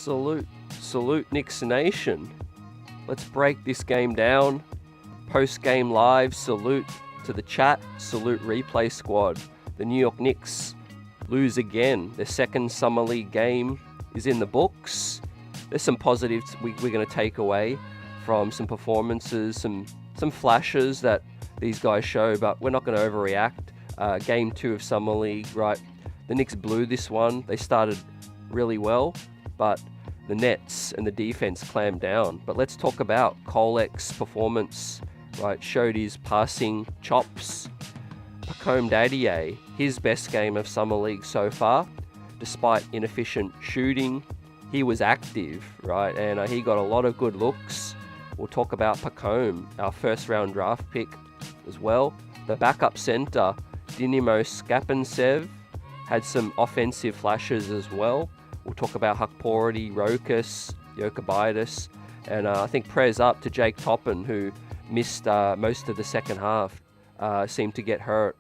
Salute Knicks Nation. Let's break this game down. Post-game live, salute to the chat, salute replay squad. The New York Knicks lose again. Their second Summer League game is in the books. There's some positives we're going to take away from some performances, some flashes that these guys show, but we're not going to overreact. Game 2 of Summer League, right? The Knicks blew this one. They started really well, but the Nets and the defense clammed down. But let's talk about Kolek's performance, right? Showed his passing chops. Dadiet, his best game of Summer League so far. Despite inefficient shooting, he was active, right? And he got a lot of good looks. We'll talk about Pacome, our first round draft pick as well. The backup center, Dinimo Skapensev, had some offensive flashes as well. We'll talk about Hukporti, Rokas, Jokibitis, and I think prayers up to Jake Toppin, who missed most of the second half, seemed to get hurt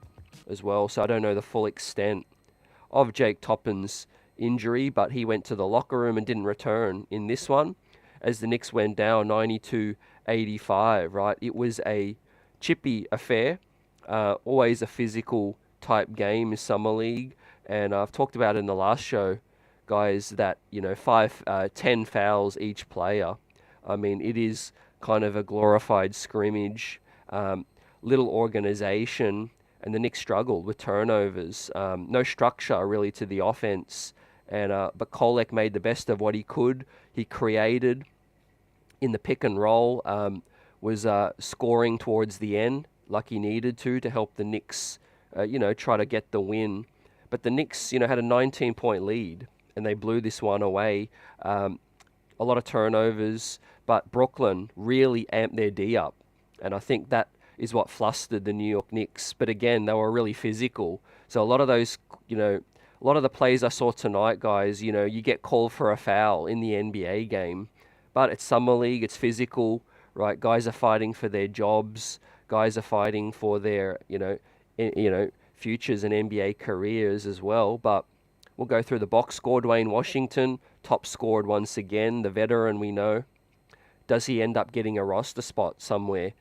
as well. So I don't know the full extent of Jake Toppin's injury, but he went to the locker room and didn't return in this one as the Knicks went down 92-85, right? It was a chippy affair, always a physical type game in Summer League. And I've talked about in the last show, guys, that, 10 fouls each player. I mean, it is kind of a glorified scrimmage, little organization, and the Knicks struggled with turnovers. No structure really to the offense. But Kolek made the best of what he could. He created in the pick and roll, was scoring towards the end like he needed to help the Knicks, try to get the win. But the Knicks, had a 19-point lead, and they blew this one away. A lot of turnovers, but Brooklyn really amped their D up. And I think that is what flustered the New York Knicks. But again, they were really physical. So a lot of those, a lot of the plays I saw tonight, guys, you get called for a foul in the NBA game. But it's Summer League, it's physical, right? Guys are fighting for their jobs. Guys are fighting for their, futures and NBA careers as well. But we'll go through the box score. Dwayne Washington, top scored once again, the veteran we know. Does he end up getting a roster spot somewhere?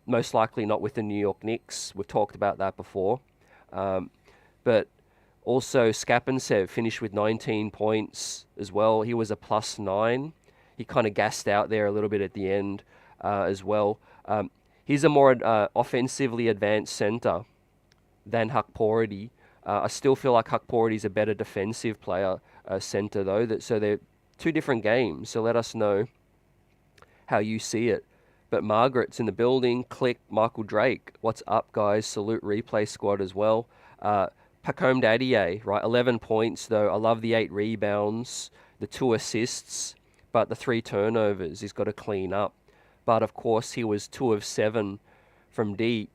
Most likely not with the New York Knicks. We've talked about that before. But also Skapensev finished with 19 points as well. He was a +9. He kind of gassed out there a little bit at the end as well. He's a more offensively advanced center than Hukporti. I still feel like Hukporti's a better defensive player, center though. So they're two different games. So let us know how you see it. But Margaret's in the building. Click, Michael Drake. What's up, guys? Salute replay squad as well. Pacome Dadiet, right? 11 points though. I love the 8 rebounds, the 2 assists, but the 3 turnovers he's got to clean up. But of course, he was 2 of 7 from deep.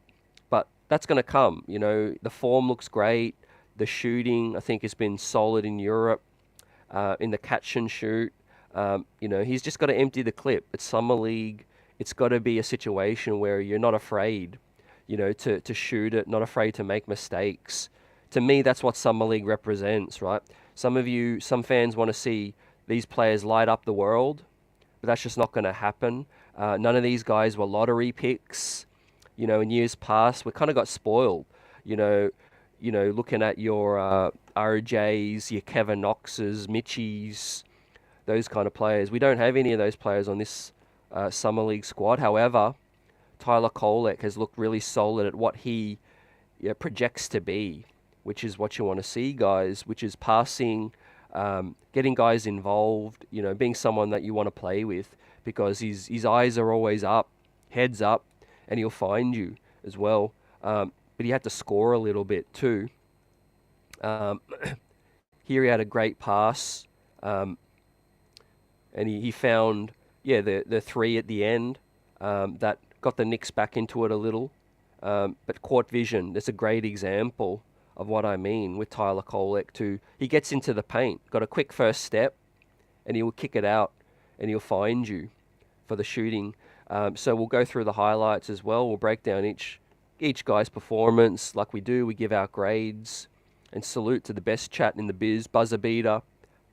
But that's going to come. The form looks great. The shooting, I think, has been solid in Europe. In the catch and shoot, he's just got to empty the clip. It's Summer League. It's got to be a situation where you're not afraid, to shoot it, not afraid to make mistakes. To me, that's what Summer League represents, right? Some fans want to see these players light up the world, but that's just not going to happen. None of these guys were lottery picks. In years past, we kind of got spoiled. Looking at your RJs, your Kevin Knoxes, Mitchies, those kind of players. We don't have any of those players on this Summer League squad. However, Tyler Kolek has looked really solid at what he projects to be, which is what you want to see, guys, which is passing, getting guys involved, being someone that you want to play with, because his eyes are always up, heads up, and he'll find you as well. But he had to score a little bit too. Here he had a great pass, and he found, the 3 at the end that got the Knicks back into it a little. But court vision, that's a great example of what I mean with Tyler Kolek too. He gets into the paint, got a quick first step, and he will kick it out, and he'll find you for the shooting. So we'll go through the highlights as well. We'll break down each guy's performance like we do. We give our grades, and salute to the best chat in the biz, buzzer beater,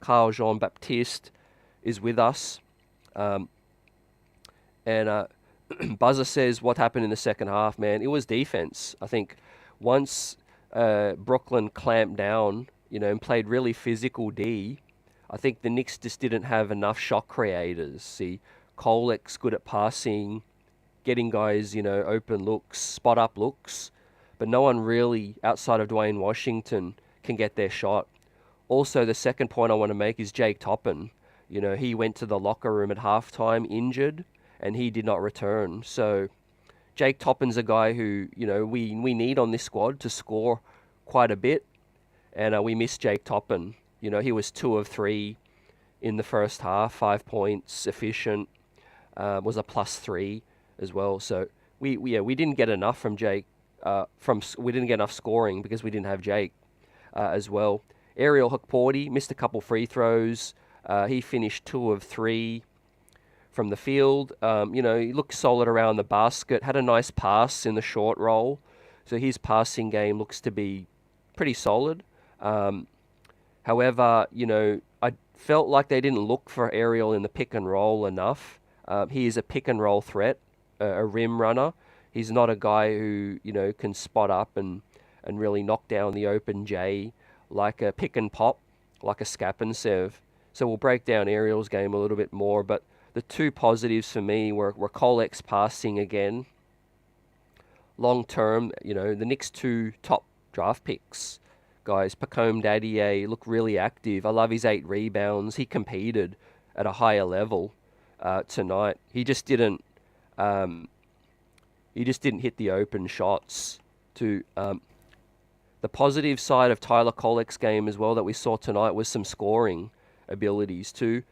Carl Jean-Baptiste is with us. And Buzzer says, what happened in the second half, man? It was defense. I think once Brooklyn clamped down, and played really physical D, I think the Knicks just didn't have enough shot creators. See, Kolek's good at passing, getting guys, open looks, spot-up looks, but no one really, outside of Dwayne Washington, can get their shot. Also, the second point I want to make is Jake Toppin. He went to the locker room at halftime injured, and he did not return. So Jake Toppin's a guy who, we need on this squad to score quite a bit, and we miss Jake Toppin. He was 2 of 3 in the first half, 5 points, efficient, was a +3 as well. So we didn't get enough from Jake. We didn't get enough scoring because we didn't have Jake as well. Ariel Hukporti missed a couple free throws. He finished 2 of 3 from the field. He looked solid around the basket, had a nice pass in the short roll. So his passing game looks to be pretty solid. However, I felt like they didn't look for Ariel in the pick and roll enough. He is a pick and roll threat, a rim runner. He's not a guy who, can spot up and really knock down the open J like a pick and pop, like a Scap and Sev. So we'll break down Ariel's game a little bit more, but the 2 positives for me were Kolek's passing again. Long term, the Knicks 2 top draft picks, guys, Pacome Dadiet, look really active. I love his 8 rebounds. He competed at a higher level tonight. He just didn't hit the open shots. The positive side of Tyler Kolek's game as well that we saw tonight was some scoring abilities too.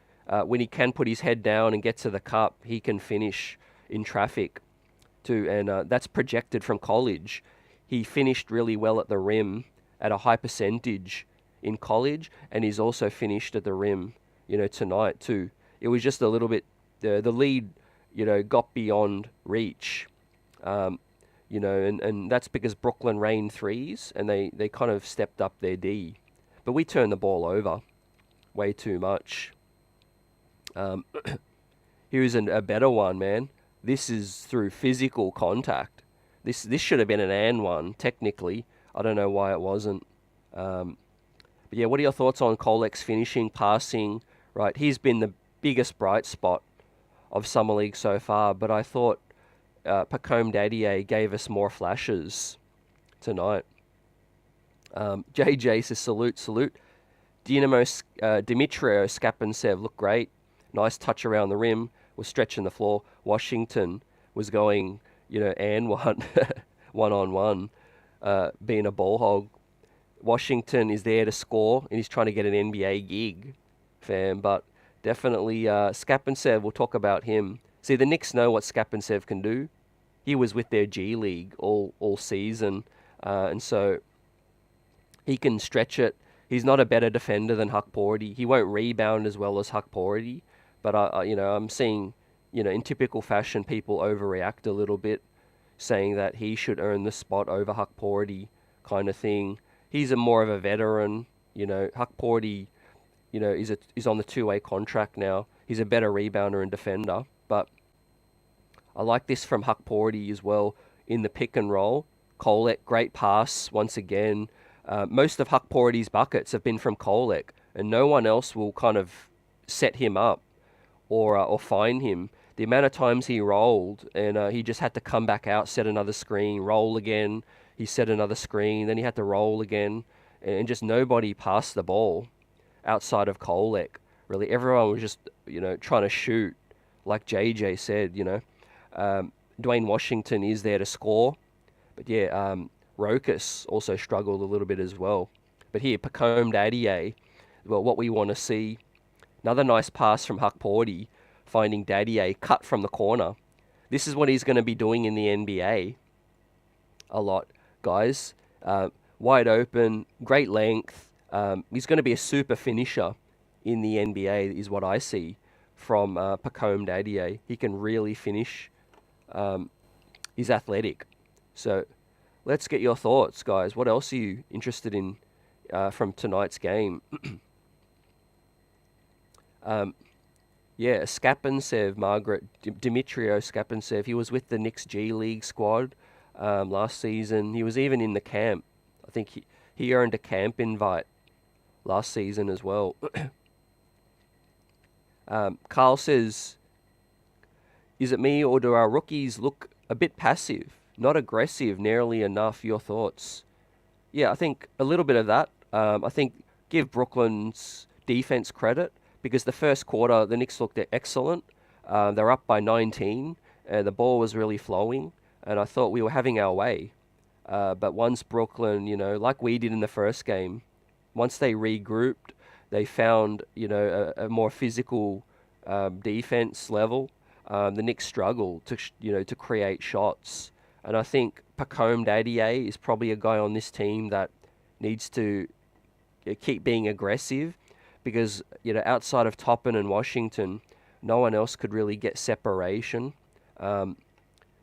When he can put his head down and get to the cup, he can finish in traffic too, and that's projected from college. He finished really well at the rim at a high percentage in college, and he's also finished at the rim, tonight too. It was just a little bit, the lead, got beyond reach, and that's because Brooklyn rained threes, and they kind of stepped up their D. But we turned the ball over way too much. Here's a better one, man. This is through physical contact. This should have been an and one, technically. I don't know why it wasn't. But yeah, what are your thoughts on Kolek's finishing, passing? Right, he's been the biggest bright spot of Summer League so far, but I thought Pacome Dadiet gave us more flashes tonight. JJ says, salute. Dynamo Dimitrio Skapensev looked great. Nice touch around the rim, was stretching the floor. Washington was going, and one-on-one, being a ball hog. Washington is there to score, and he's trying to get an NBA gig, fam. But definitely Skapensev, we'll talk about him. See, the Knicks know what Skapensev can do. He was with their G League all season, and so he can stretch it. He's not a better defender than Hukporti. He won't rebound as well as Hukporti, but I'm seeing, in typical fashion, people overreact a little bit, saying that he should earn the spot over Hukporti, kind of thing. He's more of a veteran. Hukporti, is on the 2-way contract now. He's a better rebounder and defender, but I like this from Hukporti as well in the pick and roll. Kolek, great pass once again. Most of Hukporti's buckets have been from Kolek, and no one else will kind of set him up or find him. The amount of times he rolled, and he just had to come back out, set another screen, roll again. He set another screen, then he had to roll again, and just nobody passed the ball outside of Kolek. Really, everyone was just, trying to shoot, like JJ said, Dwayne Washington is there to score, but yeah, Rokas also struggled a little bit as well. But here, Pacome Dadiet, well, what we want to see, another nice pass from Hukporti, finding Dadiet cut from the corner. This is what he's going to be doing in the NBA a lot, guys. Wide open, great length. He's going to be a super finisher in the NBA, is what I see from Pacome Dadiet. He can really finish. He's athletic. So let's get your thoughts, guys. What else are you interested in from tonight's game? Yeah, Skapantsev, Dmitrio Skapantsev. He was with the Knicks G League squad last season. He was even in the camp. I think he earned a camp invite last season as well. Carl says, is it me or do our rookies look a bit passive, not aggressive nearly enough? Your thoughts? Yeah, I think a little bit of that. I think give Brooklyn's defense credit because the first quarter the Knicks looked excellent. They're up by 19 and the ball was really flowing and I thought we were having our way. But once Brooklyn, like we did in the first game, once they regrouped, they found, a more physical defense level. The Knicks struggled to create shots. And I think Dadiet is probably a guy on this team that needs to keep being aggressive because, outside of Toppin and Washington, no one else could really get separation.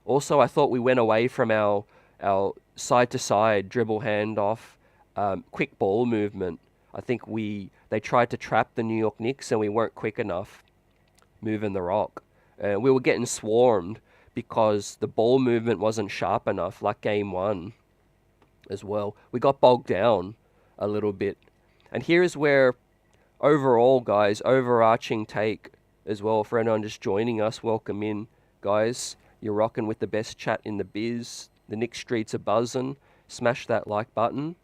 Also, I thought we went away from our side-to-side dribble handoff, quick ball movement. I think they tried to trap the New York Knicks and we weren't quick enough moving the rock. We were getting swarmed because the ball movement wasn't sharp enough, like game one as well. We got bogged down a little bit. And here is where, overall, guys, overarching take as well for anyone just joining us. Welcome in, guys. You're rocking with the best chat in the biz. The Knicks streets are buzzing. Smash that like button.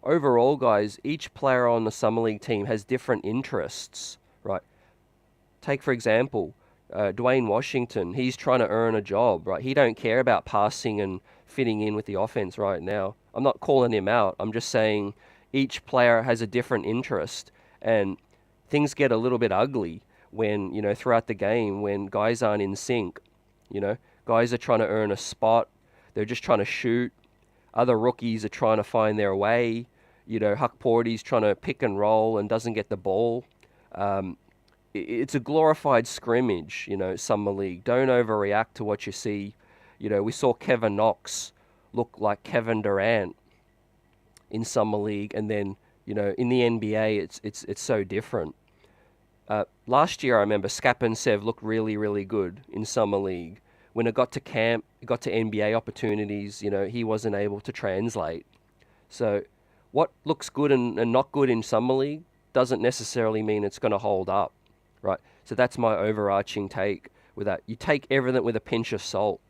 Overall, guys, each player on the Summer League team has different interests, right? Take, for example, Dwayne Washington. He's trying to earn a job, right? He don't care about passing and fitting in with the offense right now. I'm not calling him out. I'm just saying each player has a different interest, and things get a little bit ugly when, throughout the game, when guys aren't in sync. Guys are trying to earn a spot. They're just trying to shoot. Other rookies are trying to find their way. Huck Porty's trying to pick and roll and doesn't get the ball. It's a glorified scrimmage, Summer League. Don't overreact to what you see. We saw Kevin Knox look like Kevin Durant in Summer League, and then, in the NBA, it's so different. Last year, I remember Skapantsev looked really, really good in Summer League. When it got to camp, it got to NBA opportunities, he wasn't able to translate. So what looks good and not good in Summer League doesn't necessarily mean it's going to hold up, right? So that's my overarching take with that. You take everything with a pinch of salt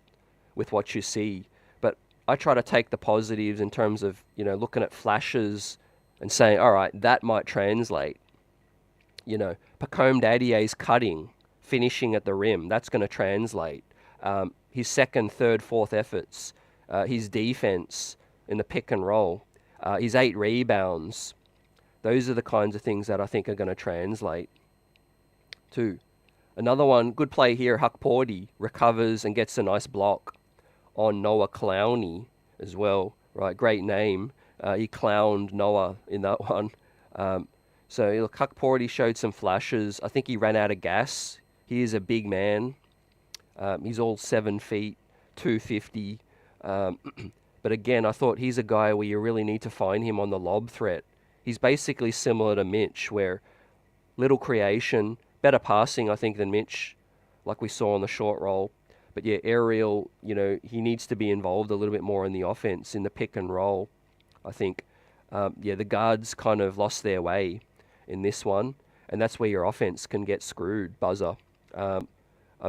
with what you see. But I try to take the positives in terms of, looking at flashes and saying, all right, that might translate. Dadiet's cutting, finishing at the rim, that's going to translate. His second, third, fourth efforts, his defense in the pick and roll, his 8 rebounds. Those are the kinds of things that I think are going to translate too. Another one, good play here, Huck Porty recovers and gets a nice block on Noah Clowney as well. Right, great name. He clowned Noah in that one. So look, Huck Porty showed some flashes. I think he ran out of gas. He is a big man. He's all 7 feet, 250. But again, I thought he's a guy where you really need to find him on the lob threat. He's basically similar to Mitch, where little creation, better passing, I think, than Mitch, like we saw on the short roll. But yeah, aerial, he needs to be involved a little bit more in the offense, in the pick and roll, I think. The guards kind of lost their way in this one, and that's where your offense can get screwed, buzzer. The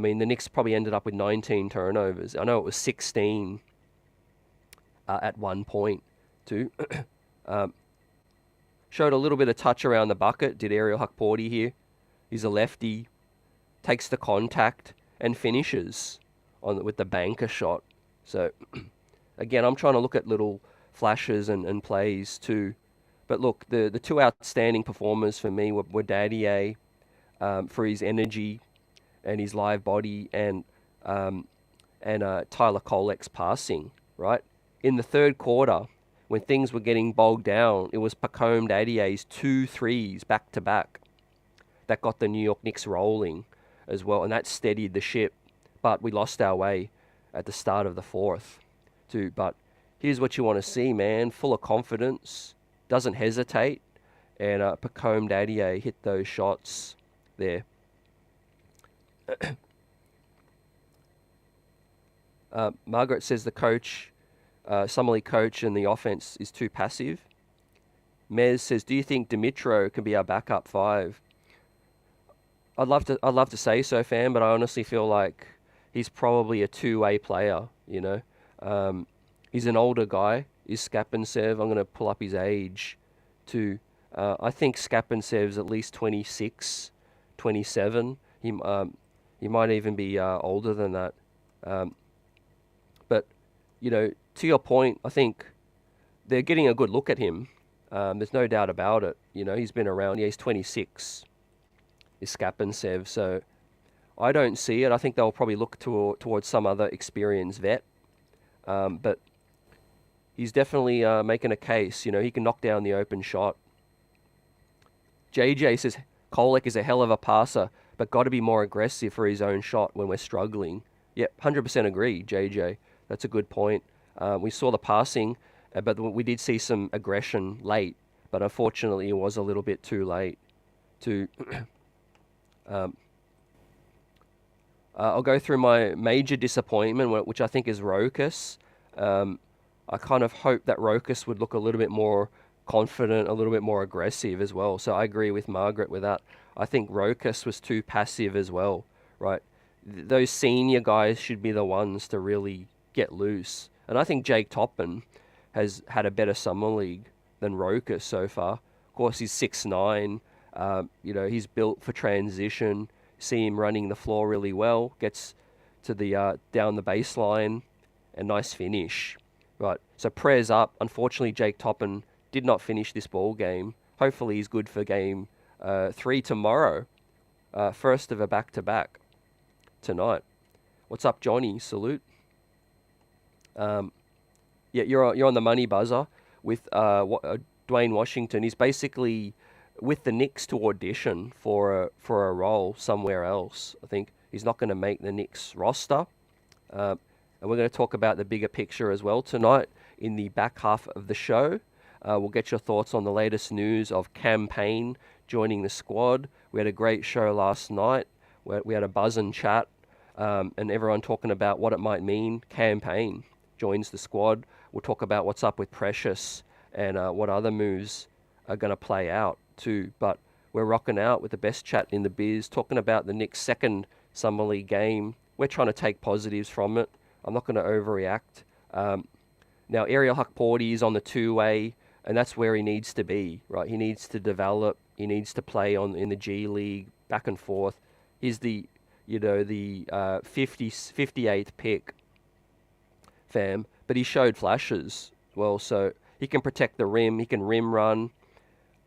Knicks probably ended up with 19 turnovers. I know it was 16 at one point, too. Showed a little bit of touch around the bucket, did Ariel Huck Porty here. He's a lefty, takes the contact, and finishes with the banker shot. So, again, I'm trying to look at little flashes and plays, too. But look, the 2 outstanding performers for me were Dadiet for his energy and his live body, and Tyler Kolek's passing, right? In the third quarter, when things were getting bogged down, it was Dadiet's 2 threes back-to-back that got the New York Knicks rolling as well, and that steadied the ship. But we lost our way at the start of the fourth, too. But here's what you want to see, man. Full of confidence, doesn't hesitate, and Dadiet hit those shots there. Margaret says the coach, Summer League coach, and the offense is too passive. Mez says, do you think Dimitro can be our backup 5? I'd love to say so, fam, but I honestly feel like he's probably a two-way player. He's an older guy. Is Skapinsev? I'm going to pull up his age too. I think Skapinsev's at least 26, 27. He might even be older than that. But to your point, I think they're getting a good look at him. There's no doubt about it. He's been around. Yeah, he's 26. Is Skapinsev. So I don't see it. I think they'll probably look towards some other experienced vet. But he's definitely making a case. He can knock down the open shot. JJ says Kolek is a hell of a passer, but got to be more aggressive for his own shot when we're struggling. Yep, 100% agree, JJ. That's a good point. We saw the passing, but we did see some aggression late, but unfortunately it was a little bit too late to... I'll go through my major disappointment, which I think is Rokas. I kind of hope that Rokas would look a little bit more confident, a little bit more aggressive as well. So I agree with Margaret with that. I think Rokas was too passive as well, right? Those senior guys should be the ones to really get loose. And I think Jake Toppin has had a better summer league than Rokas so far. Of course, he's 6'9". He's built for transition. See him running the floor really well. Gets to the down the baseline, and nice finish. Right. So prayers up. Unfortunately, Jake Toppin did not finish this ball game. Hopefully, he's good for game 3 tomorrow. First of a back-to-back tonight. What's up, Johnny? Salute. Yeah, you're on the money buzzer with Dwayne Washington. He's basically with the Knicks to audition for a role somewhere else. I think he's not going to make the Knicks roster. And we're going to talk about the bigger picture as well tonight in the back half of the show. We'll get your thoughts on the latest news of Campaign joining the squad. We had a great show last night. We had a buzz and chat, and everyone talking about what it might mean. Campaign joins the squad. We'll talk about what's up with Precious and what other moves are going to play out too. But we're rocking out with the best chat in the biz, talking about the Knicks' second Summer League game. We're trying to take positives from it. I'm not going to overreact. Now, Ariel Hukporti is on the two-way, and that's where he needs to be, right? He needs to develop. He needs to play in the G League, back and forth. He's the 58th pick, fam. But he showed flashes, well, so he can protect the rim. He can rim run.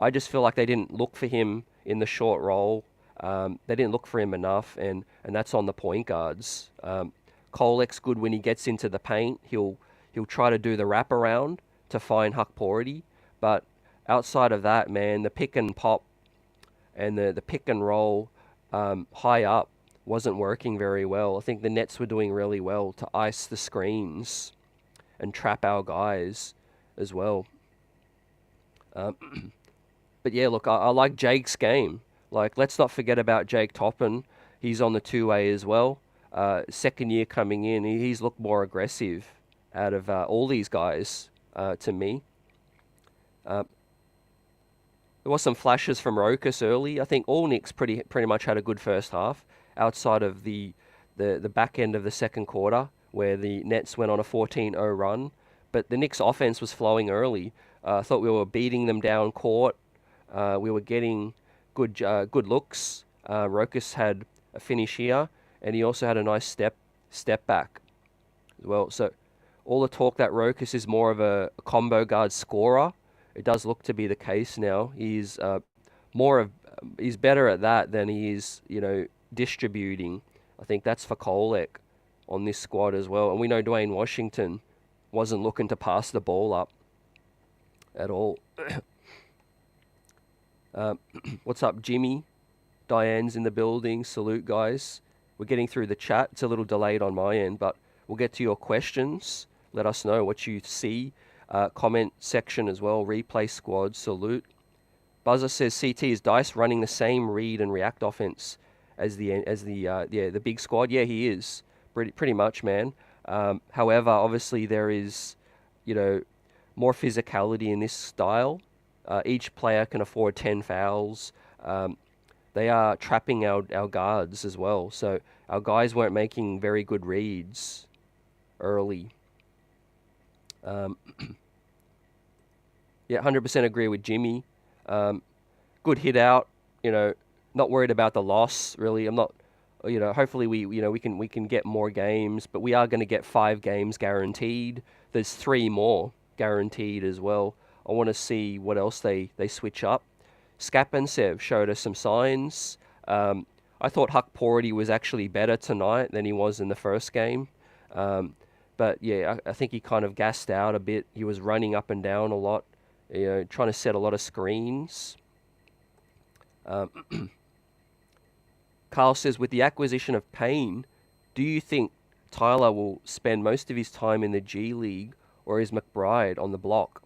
I just feel like they didn't look for him in the short role. They didn't look for him enough, and that's on the point guards. Kolek's good when he gets into the paint. He'll try to do the wraparound to find Hukporti, but outside of that, man, the pick and pop and the pick and roll high up wasn't working very well. I think the Nets were doing really well to ice the screens and trap our guys as well. But yeah, look, I like Jake's game. Like, let's not forget about Jake Toppin. He's on the two-way as well. Second year coming in, he's looked more aggressive out of all these guys to me. There was some flashes from Rokas early. I think all Knicks pretty much had a good first half, outside of the back end of the second quarter, where the Nets went on a 14-0 run. But the Knicks' offense was flowing early. I thought we were beating them down court. We were getting good looks. Rokas had a finish here, and he also had a nice step back as well. So all the talk that Rokas is more of a combo guard scorer, it does look to be the case now. He's he's better at that than he is, distributing. I think that's for Kolek on this squad as well. And we know Dwayne Washington wasn't looking to pass the ball up at all. What's up, Jimmy? Diane's in the building. Salute, guys. We're getting through the chat. It's a little delayed on my end, but we'll get to your questions. Let us know what you see. Comment section as well. Replay squad. Salute. Buzzer says CT is Dice running the same read and react offense as the big squad. Yeah, he is pretty much, man. However, obviously there is, more physicality in this style. Each player can afford 10 fouls. They are trapping our guards as well. So our guys weren't making very good reads early. Yeah, 100% agree with Jimmy. Good hit out. Not worried about the loss really. I'm not. Hopefully we can get more games, but we are going to get 5 games guaranteed. There's 3 more guaranteed as well. I want to see what else they switch up. Skapensev showed us some signs. I thought Huck Porty was actually better tonight than he was in the first game. But yeah, I think he kind of gassed out a bit. He was running up and down a lot, trying to set a lot of screens. Carl says, with the acquisition of Payne, do you think Tyler will spend most of his time in the G League, or is McBride on the block?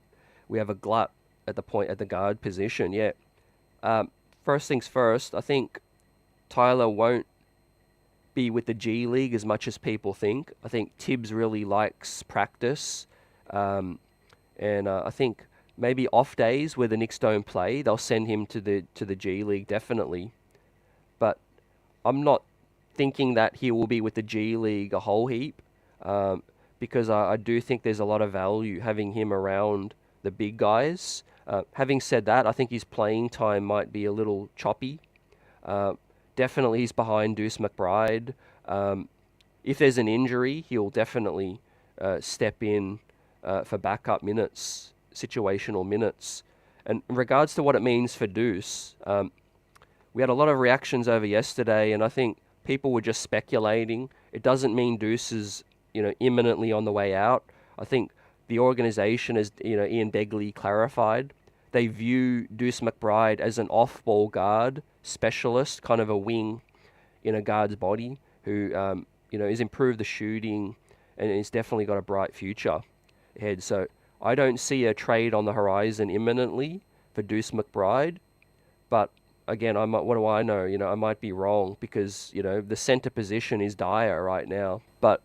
We have a glut at the guard position. Yeah. First things first, I think Tyler won't be with the G League as much as people think. I think Tibbs really likes practice, and I think maybe off days where the Knicks don't play, they'll send him to the G League definitely. But I'm not thinking that he will be with the G League a whole heap, because I do think there's a lot of value having him around the big guys. Having said that, I think his playing time might be a little choppy. Definitely he's behind Deuce McBride. If there's an injury, he'll definitely step in for backup minutes, situational minutes. And in regards to what it means for Deuce, we had a lot of reactions over yesterday, and I think people were just speculating. It doesn't mean Deuce is, imminently on the way out. I think the organization, as Ian Begley clarified, they view Deuce McBride as an off-ball guard specialist, kind of a wing in a guard's body, who has improved the shooting and has definitely got a bright future ahead. So I don't see a trade on the horizon imminently for Deuce McBride, but again, what do I know? I might be wrong, because the center position is dire right now. But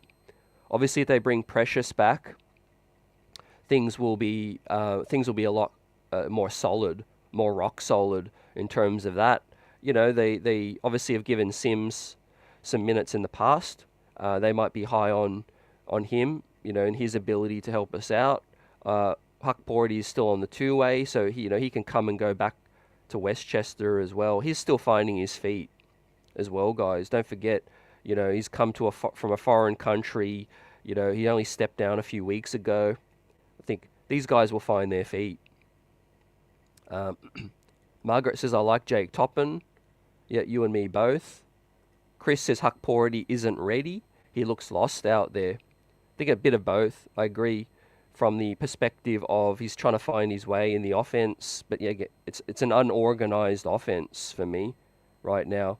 obviously, if they bring Precious back, things will be a lot more solid, more rock solid in terms of that. They obviously have given Sims some minutes in the past. They might be high on him, and his ability to help us out. Huck Porty is still on the 2-way, so he can come and go back to Westchester as well. He's still finding his feet as well, guys. Don't forget, he's come from a foreign country. He only stepped down a few weeks ago. I think these guys will find their feet. Margaret says, I like Jake Toppin. Yeah, you and me both. Chris says Huck Porty isn't ready. He looks lost out there. I think a bit of both. I agree from the perspective of he's trying to find his way in the offense. But yeah, it's an unorganized offense for me right now.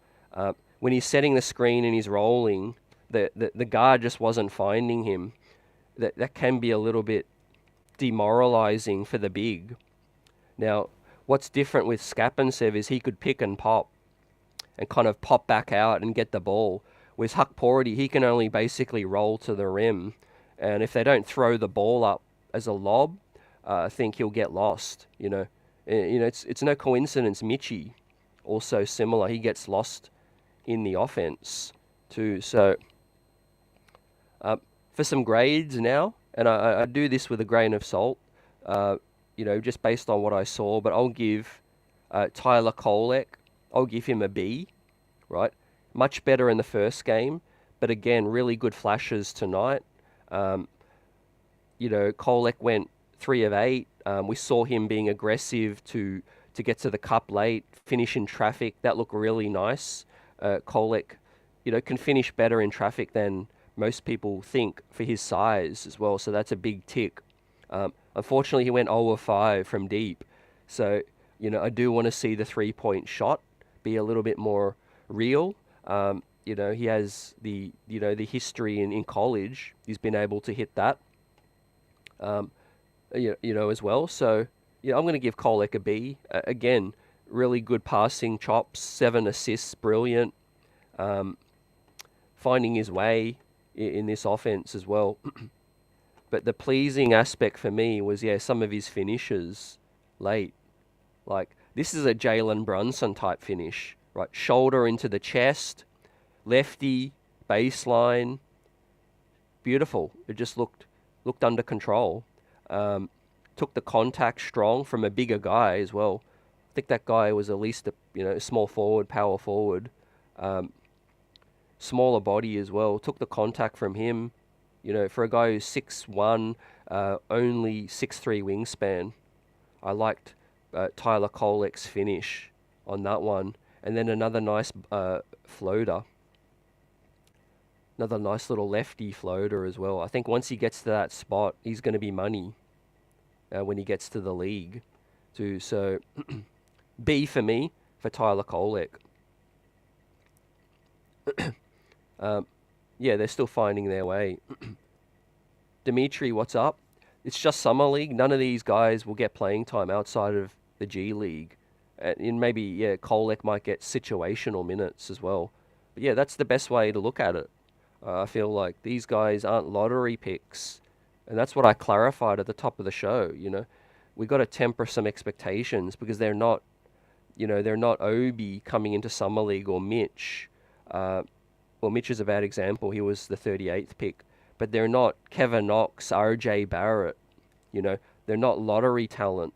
When he's setting the screen and he's rolling, the guard just wasn't finding him. That can be a little bit demoralizing for the big. Now, what's different with Skapensev is he could pick and pop and kind of pop back out and get the ball. With Huck Porty, he can only basically roll to the rim. And if they don't throw the ball up as a lob, I think he'll get lost. It's no coincidence Mitchie also similar. He gets lost in the offense too. So for some grades now, and I do this with a grain of salt, just based on what I saw, but I'll give Tyler Kolek, I'll give him a B, right? Much better in the first game, but again, really good flashes tonight. Kolek went 3 of 8. We saw him being aggressive to get to the cup late, finish in traffic. That looked really nice. Kolek, can finish better in traffic than most people think for his size as well. So that's a big tick. Unfortunately, he went 0 of 5 from deep. So, I do want to see the 3-point shot be a little bit more real. He has the history in college. He's been able to hit that, as well. So, I'm going to give Kolek a B. Again, really good passing chops, 7 assists, brilliant. Finding his way in this offense as well. But the pleasing aspect for me was, some of his finishes late. Like, this is a Jalen Brunson type finish, right? Shoulder into the chest, lefty, baseline, beautiful. It just looked under control. Took the contact strong from a bigger guy as well. I think that guy was at least a small forward, power forward, smaller body as well. Took the contact from him. For a guy who's 6'1", only 6'3" wingspan. I liked Tyler Kolek's finish on that one. And then another nice floater. Another nice little lefty floater as well. I think once he gets to that spot, he's going to be money when he gets to the league too. So B for me for Tyler Kolek. They're still finding their way. Dimitri, what's up? It's just Summer League. None of these guys will get playing time outside of the G League. And maybe, Kolek might get situational minutes as well. But that's the best way to look at it. I feel like these guys aren't lottery picks. And that's what I clarified at the top of the show, We got to temper some expectations because they're not, they're not Obi coming into Summer League or Mitch. Well, Mitch is a bad example. He was the 38th pick. But they're not Kevin Knox, RJ Barrett. They're not lottery talent.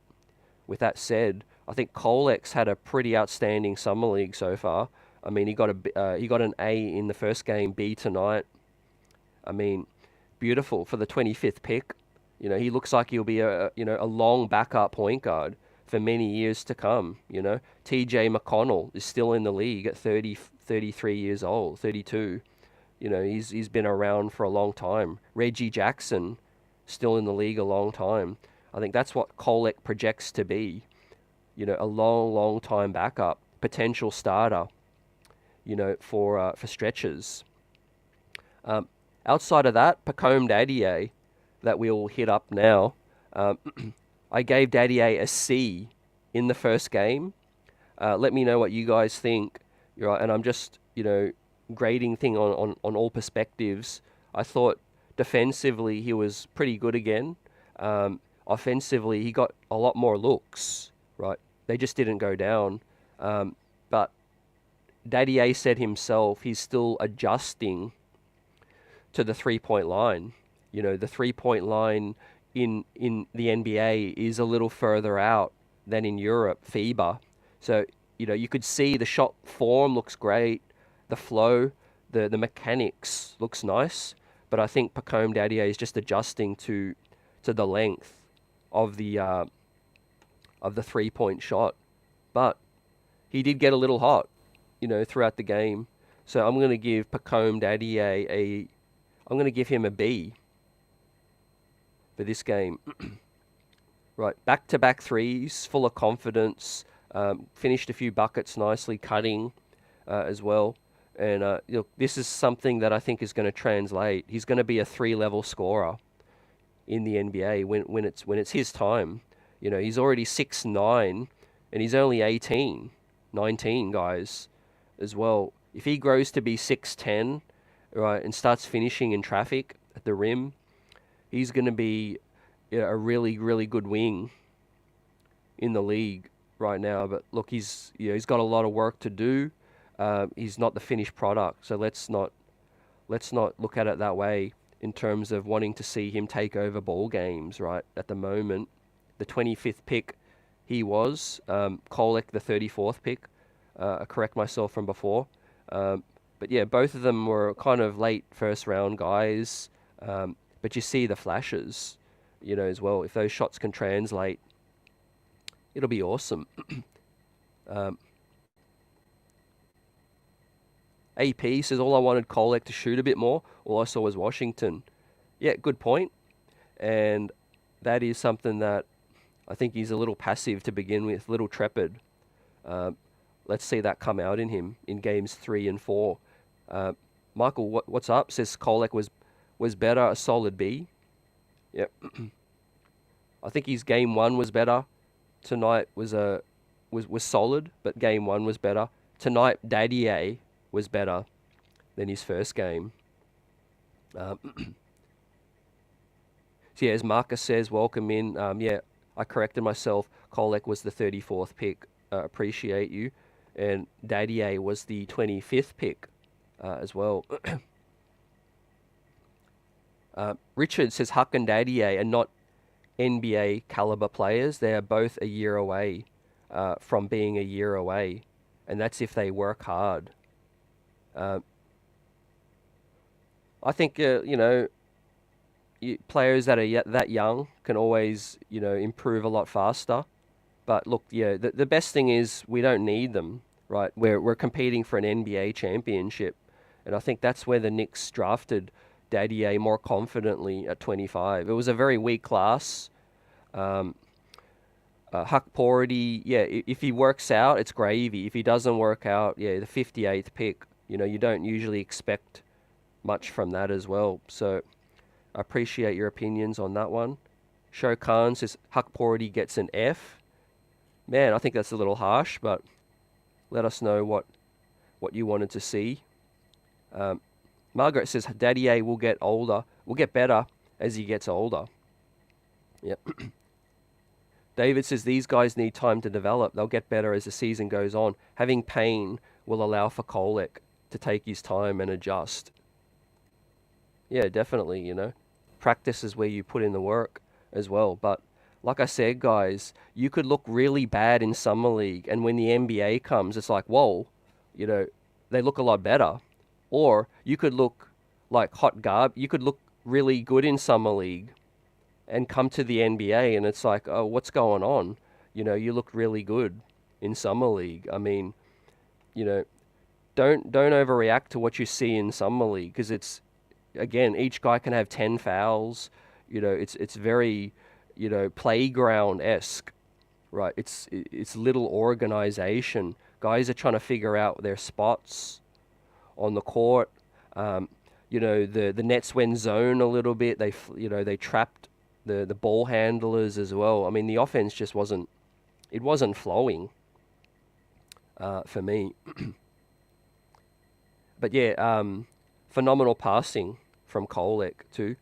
With that said, I think Kolek's had a pretty outstanding Summer League so far. I mean, he got an A in the first game, B tonight. I mean, beautiful for the 25th pick. He looks like he'll be a long backup point guard for many years to come. TJ McConnell is still in the league at 33 years old, 32. He's been around for a long time. Reggie Jackson, still in the league a long time. I think that's what Kolek projects to be. A long time backup, potential starter. For stretches. Outside of that, Dadiet, that we'll hit up now. I gave Dadiet a C in the first game. Let me know what you guys think. Right, and I'm just grading thing on all perspectives. I thought defensively he was pretty good again. Offensively he got a lot more looks. Right, they just didn't go down. But Dadiet said himself he's still adjusting to the 3-point line. The 3-point line in the NBA is a little further out than in Europe, FIBA. So, you could see the shot form looks great, the flow, the mechanics looks nice, but I think Dadiet is just adjusting to the length of the 3-point shot. But he did get a little hot, throughout the game. So I'm going to give Dadiet I'm going to give him a B for this game. Right, back-to-back threes, full of confidence, finished a few buckets nicely, cutting as well. And this is something that I think is going to translate. He's going to be a 3-level scorer in the NBA when it's his time. He's already 6'9", and he's only 19, guys, as well. If he grows to be 6'10", right, and starts finishing in traffic at the rim, he's going to be a really, really good wing in the league right now. But look, he's got a lot of work to do. He's not the finished product, so let's not look at it that way in terms of wanting to see him take over ball games. Right, at the moment, the 25th pick he was, Kolek the 34th pick. I correct myself from before. But yeah, both of them were kind of late first round guys. But you see the flashes, as well. If those shots can translate, it'll be awesome. AP says, all I wanted Kolek to shoot a bit more. All I saw was Washington. Yeah, good point. And that is something that I think he's a little passive to begin with, a little trepid. Let's see that come out in him in games 3 and 4. Michael, what's up? Says Kolek was better, a solid B. Yep. I think his game 1 was better. Tonight was a was solid, but game 1 was better. Tonight, Dadiet was better than his first game. So yeah, as Marcus says, welcome in. Yeah, I corrected myself. Kolek was the 34th pick. Appreciate you. And Dadiet was the 25th pick as well. Richard says Huck and Dadiet are not NBA caliber players. They are both a year away from being a year away. And that's if they work hard. I think, players that are that young can always, improve a lot faster. But look, yeah, the best thing is we don't need them, right? We're competing for an NBA championship. And I think that's where the Knicks drafted Dadiet more confidently at 25. It was a very weak class. Huck Porty, yeah, if he works out, it's gravy. If he doesn't work out, yeah, the 58th pick, you don't usually expect much from that as well. So I appreciate your opinions on that one. Sho Khan says Huck Porty gets an F. Man, I think that's a little harsh, but let us know what you wanted to see. Margaret says Dadiet will get better as he gets older. Yep. David says these guys need time to develop. They'll get better as the season goes on. Having pain will allow for Kolek to take his time and adjust. Yeah, definitely, Practice is where you put in the work as well. But like I said, guys, you could look really bad in Summer League, and when the NBA comes, it's like, whoa, they look a lot better. Or you could look like hot garb. You could look really good in Summer League and come to the NBA, and it's like, oh, what's going on? You look really good in Summer League. I mean, don't overreact to what you see in Summer League, because it's, again, each guy can have 10 fouls. It's very, playground-esque, right? It's little organization. Guys are trying to figure out their spots on the court. The Nets went zone a little bit. They trapped the ball handlers as well. I mean, the offense just wasn't flowing for me. But yeah, phenomenal passing from Kolek too.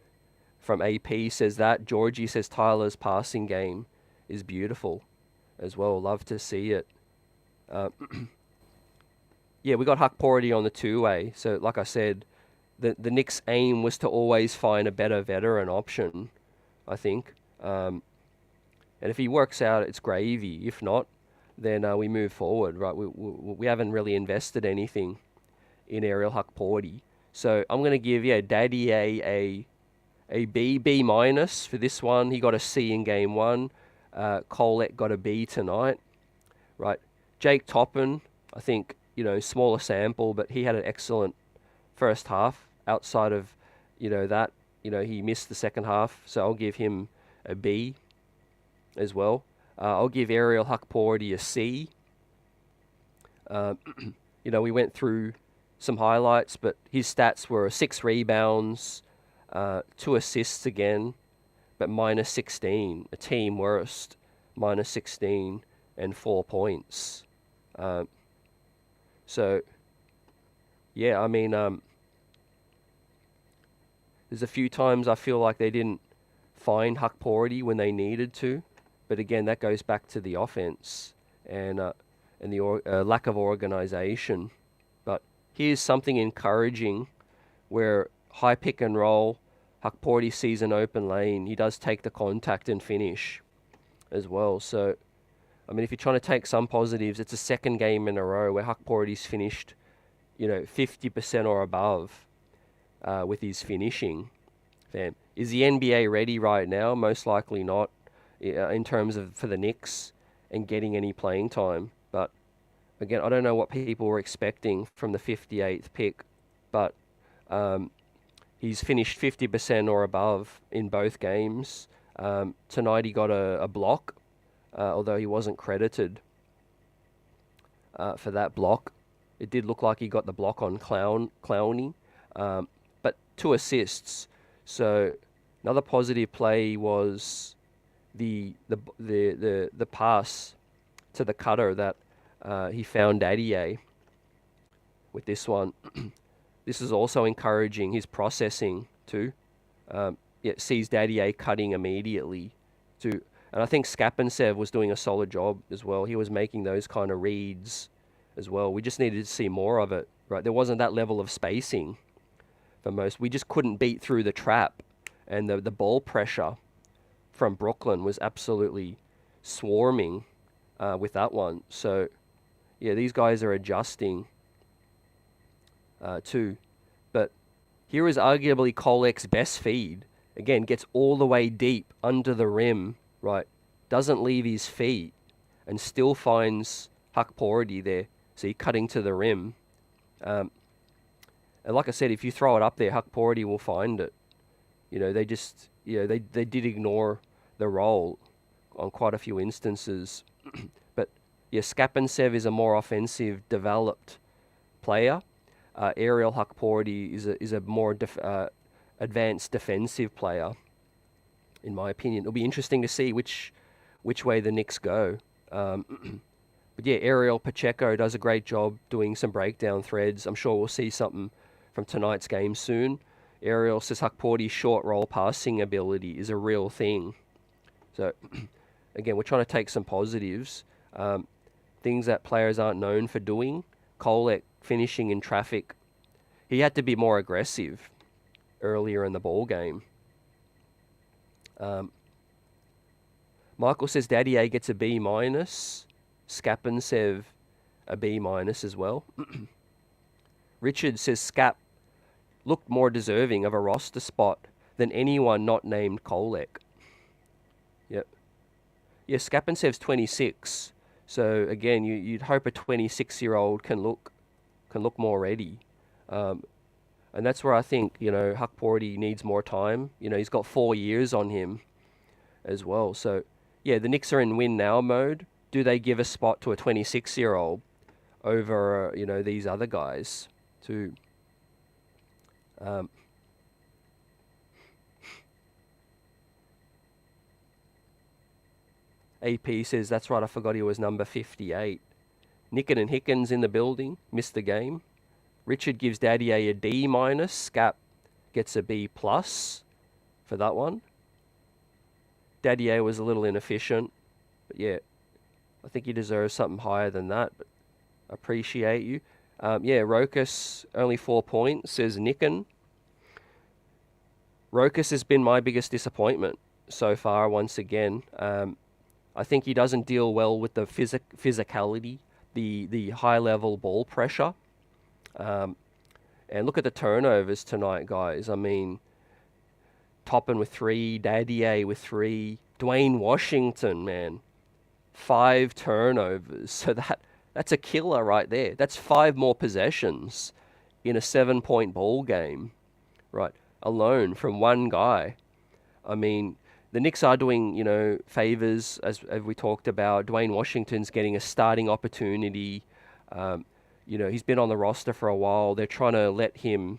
From AP says that. Georgie says Tyler's passing game is beautiful as well. Love to see it. Yeah, we got Huck Porty on the two-way. So like I said, the Knicks' aim was to always find a better veteran option, I think. And if he works out, it's gravy. If not, then we move forward, right? We haven't really invested anything in Ariel Huck Porty. So I'm going to give, Dadiet a B minus for this one. He got a C in game 1. Kolek got a B tonight, right? Jake Toppin, I think, smaller sample, but he had an excellent first half. Outside of, that, he missed the second half, so I'll give him a B as well. I'll give Ariel Huck Porty a C. We went through some highlights, but his stats were 6 rebounds, 2 assists again, but minus 16, a team worst, minus 16 and 4 points. So, yeah, I mean, there's a few times I feel like they didn't find Huck Porty when they needed to, but again, that goes back to the offense and the lack of organization. But here's something encouraging, where high pick and roll, Huck Porty sees an open lane. He does take the contact and finish as well. So, I mean, if you're trying to take some positives, it's a second game in a row where Huck Porty's finished, 50% or above with his finishing. Is the NBA ready right now? Most likely not, in terms of for the Knicks and getting any playing time. But again, I don't know what people were expecting from the 58th pick, but he's finished 50% or above in both games. Tonight he got a block, although he wasn't credited for that block. It did look like he got the block on Clowney, but 2 assists. So another positive play was the pass to the cutter that he found Dadiet with this one. This is also encouraging his processing too. It sees Dadiet cutting immediately too. And I think Skapinsev was doing a solid job as well. He was making those kind of reads as well. We just needed to see more of it, right? There wasn't that level of spacing for most. We just couldn't beat through the trap, and the ball pressure from Brooklyn was absolutely swarming with that one. So, yeah, these guys are adjusting too. But here is arguably Kolek's best feed. Again, gets all the way deep under the rim, right? Doesn't leave his feet and still finds Hakporidi there. See, cutting to the rim. And like I said, if you throw it up there, Hakporidi will find it. You know, they just, they did ignore the roll on quite a few instances. But yeah, Skapinsev is a more offensive, developed player. Ariel Hakporidi is a more advanced defensive player, in my opinion. It'll be interesting to see which way the Knicks go. But yeah, Ariel Pacheco does a great job doing some breakdown threads. I'm sure we'll see something from tonight's game soon. Ariel says Hakpordi's short roll passing ability is a real thing. So again, we're trying to take some positives. Things that players aren't known for doing. Kolek finishing in traffic. He had to be more aggressive earlier in the ball game. Michael says Dadiet gets a B-. Skapinsev a B- as well. Richard says Skap looked more deserving of a roster spot than anyone not named Kolek. Yep. Yeah, Skapinsev's 26. So again, you'd hope a 26-year-old can look more ready. And that's where I think, Hakporidi needs more time. He's got 4 years on him as well. So yeah, the Knicks are in win now mode. Do they give a spot to a 26-year-old over, these other guys too? AP says, that's right, I forgot he was number 58. Nicken and Hickens in the building, missed the game. Richard gives Dadiet a D-. Skap gets a B+ for that one. Dadiet was a little inefficient, but yeah, I think he deserves something higher than that, but appreciate you. Yeah, Rokas, only 4 points, says Nicken. Rokas has been my biggest disappointment so far, once again. I think he doesn't deal well with the physicality, the high-level ball pressure. And look at the turnovers tonight, guys. I mean, Toppin with 3, Dadiet with 3, Dwayne Washington, man, 5 turnovers. So that's a killer right there. That's 5 more possessions in a 7-point ball game, right, alone from one guy. I mean, the Knicks are doing, favors, as we talked about. Dwayne Washington's getting a starting opportunity. He's been on the roster for a while. They're trying to let him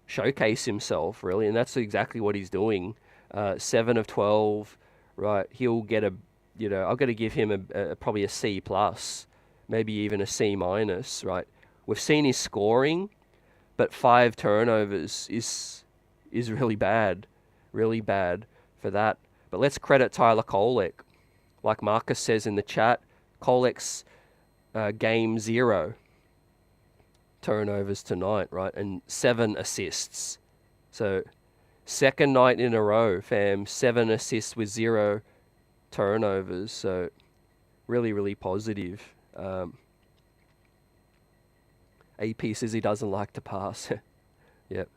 showcase himself, really, and that's exactly what he's doing. 7 of 12, right? He'll get I've got to give him probably a C+, maybe even a C-, right? We've seen his scoring, but 5 turnovers is really bad for that. But let's credit Tyler Kolek. Like Marcus says in the chat, Kolek's game 0 turnovers tonight, right? And 7 assists. So second night in a row, fam, 7 assists with 0 turnovers. So really, really positive. AP says he doesn't like to pass. Yep.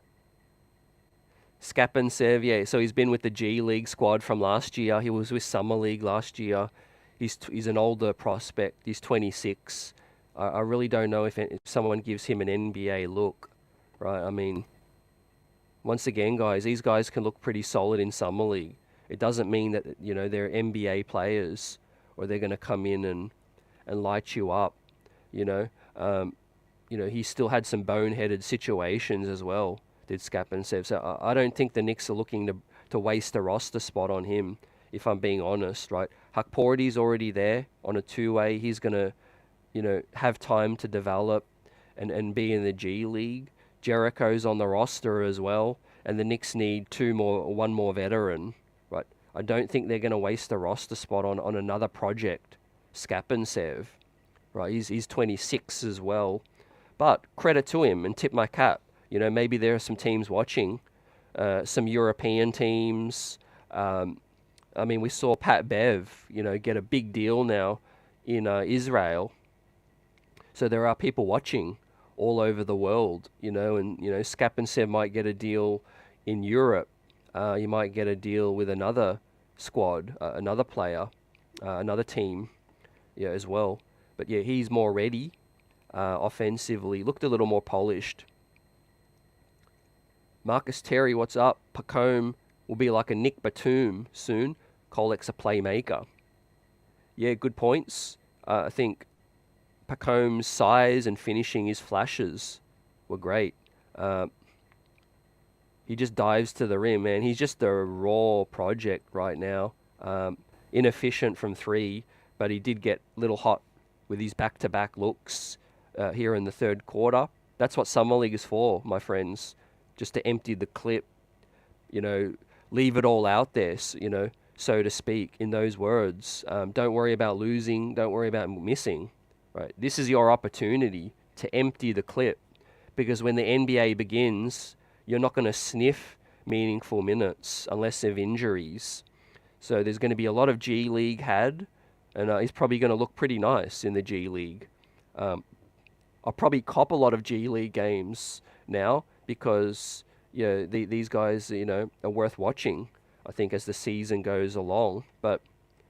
Skapinsev, yeah, so he's been with the G League squad from last year. He was with Summer League last year. He's an older prospect. He's 26. I really don't know if someone gives him an NBA look, right? I mean, once again, guys, these guys can look pretty solid in Summer League. It doesn't mean that, they're NBA players or they're going to come in and light you up, he still had some boneheaded situations as well, did Skapinsev. So I don't think the Knicks are looking to waste a roster spot on him. if I'm being honest, right? Hakporty's already there on a two-way. He's going to, have time to develop and be in the G League. Jericho's on the roster as well, and the Knicks need one more veteran, right? I don't think they're going to waste a roster spot on another project. Skapinsev, right? He's 26 as well. But credit to him and tip my cap. Maybe there are some teams watching, some European teams. We saw Pat Bev, get a big deal now in Israel. So there are people watching all over the world, and Skapinsev might get a deal in Europe. You might get a deal with another squad, another player, another team, as well. But yeah, he's more ready offensively. Looked a little more polished. Marcus Terry, what's up? Pacome will be like a Nick Batum soon. Kolek's a playmaker. Yeah, good points. I think Pacome's size and finishing, his flashes were great. He just dives to the rim, man. He's just a raw project right now. Inefficient from three, but he did get a little hot with his back-to-back looks here in the third quarter. That's what Summer League is for, my friends. Just to empty the clip, leave it all out there, so to speak, in those words. Don't worry about losing. Don't worry about missing. Right? This is your opportunity to empty the clip, because when the NBA begins, you're not going to sniff meaningful minutes unless there are injuries. So there's going to be a lot of G League had, and he's probably going to look pretty nice in the G League. I'll probably cop a lot of G League games now because these guys are worth watching, I think, as the season goes along. But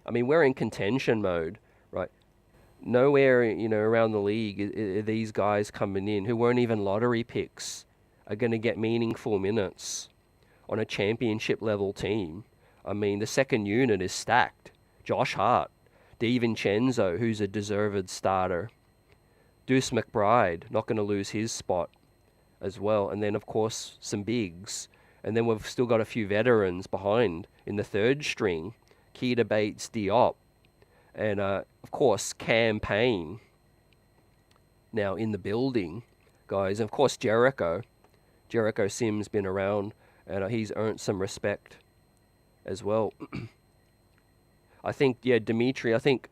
we're in contention mode, right? Nowhere around the league are these guys coming in who weren't even lottery picks are going to get meaningful minutes on a championship level team. The second unit is stacked. Josh Hart, DiVincenzo, who's a deserved starter. Deuce McBride, not going to lose his spot as well. And then, of course, some bigs. And then we've still got a few veterans behind in the third string. Keita Bates-Diop. And, of course, Cam Payne now in the building, guys. And, of course, Jericho. Jericho Sims been around, and he's earned some respect as well. I think, Dimitri, I think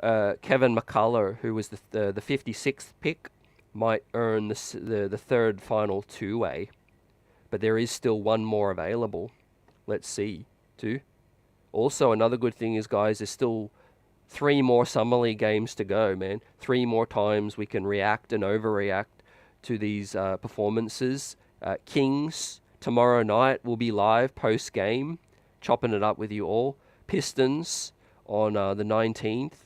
Kevin McCullough, who was the 56th pick, might earn the third final two-way. But there is still one more available. Let's see, too. Also, another good thing is, guys, there's still 3 more Summer League games to go, man. 3 more times we can react and overreact to these performances. Kings, tomorrow night, will be live post-game, chopping it up with you all. Pistons on the 19th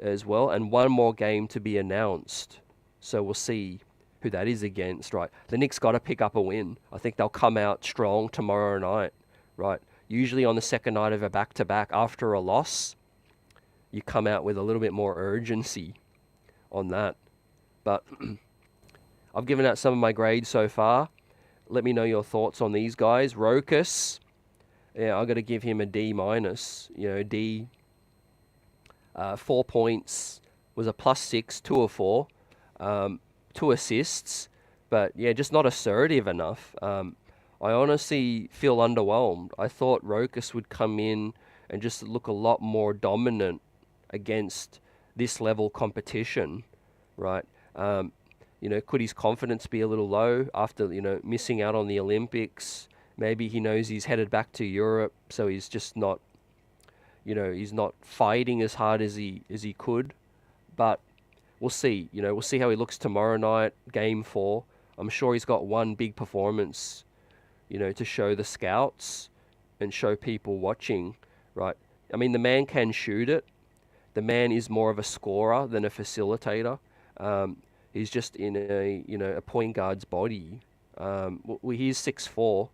as well, and one more game to be announced. So we'll see who that is against, right? The Knicks got to pick up a win. I think they'll come out strong tomorrow night, right? Usually on the second night of a back-to-back after a loss, you come out with a little bit more urgency on that. But I've given out some of my grades so far. Let me know your thoughts on these guys. Rokas, I've got to give him a D minus. D. 4 points, was a +6, 2 of 4. 2 assists, but just not assertive enough. I honestly feel underwhelmed. I thought Rokas would come in and just look a lot more dominant against this level competition, right? Could his confidence be a little low after, missing out on the Olympics? Maybe he knows he's headed back to Europe, so he's just not, he's not fighting as hard as he could. But we'll see. We'll see how he looks tomorrow night, Game 4. I'm sure he's got one big performance, to show the scouts and show people watching, right? The man can shoot it. The man is more of a scorer than a facilitator. He's just in a point guard's body. He's 6'4",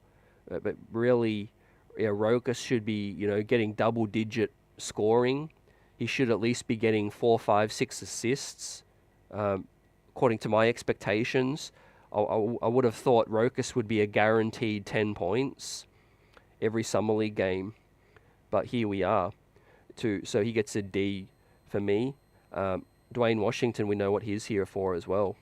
but really, Rokas should be, getting double-digit scoring. He should at least be getting 4, 5, 6 assists. According to my expectations, I would have thought Rokas would be a guaranteed 10 points every Summer League game. but here we are. So he gets a D for me. Dwayne Washington, we know what he's here for as well.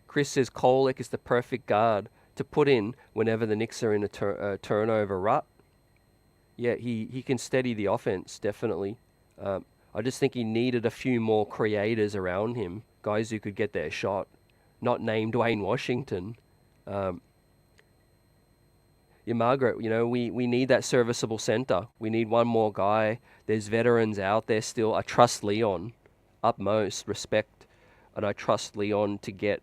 Chris says Kolek is the perfect guard to put in whenever the Knicks are in a turnover rut. Yeah, he can steady the offense, definitely. I just think he needed a few more creators around him, guys who could get their shot, not named Dwayne Washington. Yeah, Margaret, we need that serviceable center. We need one more guy. There's veterans out there still. I trust Leon, utmost respect, and I trust Leon to get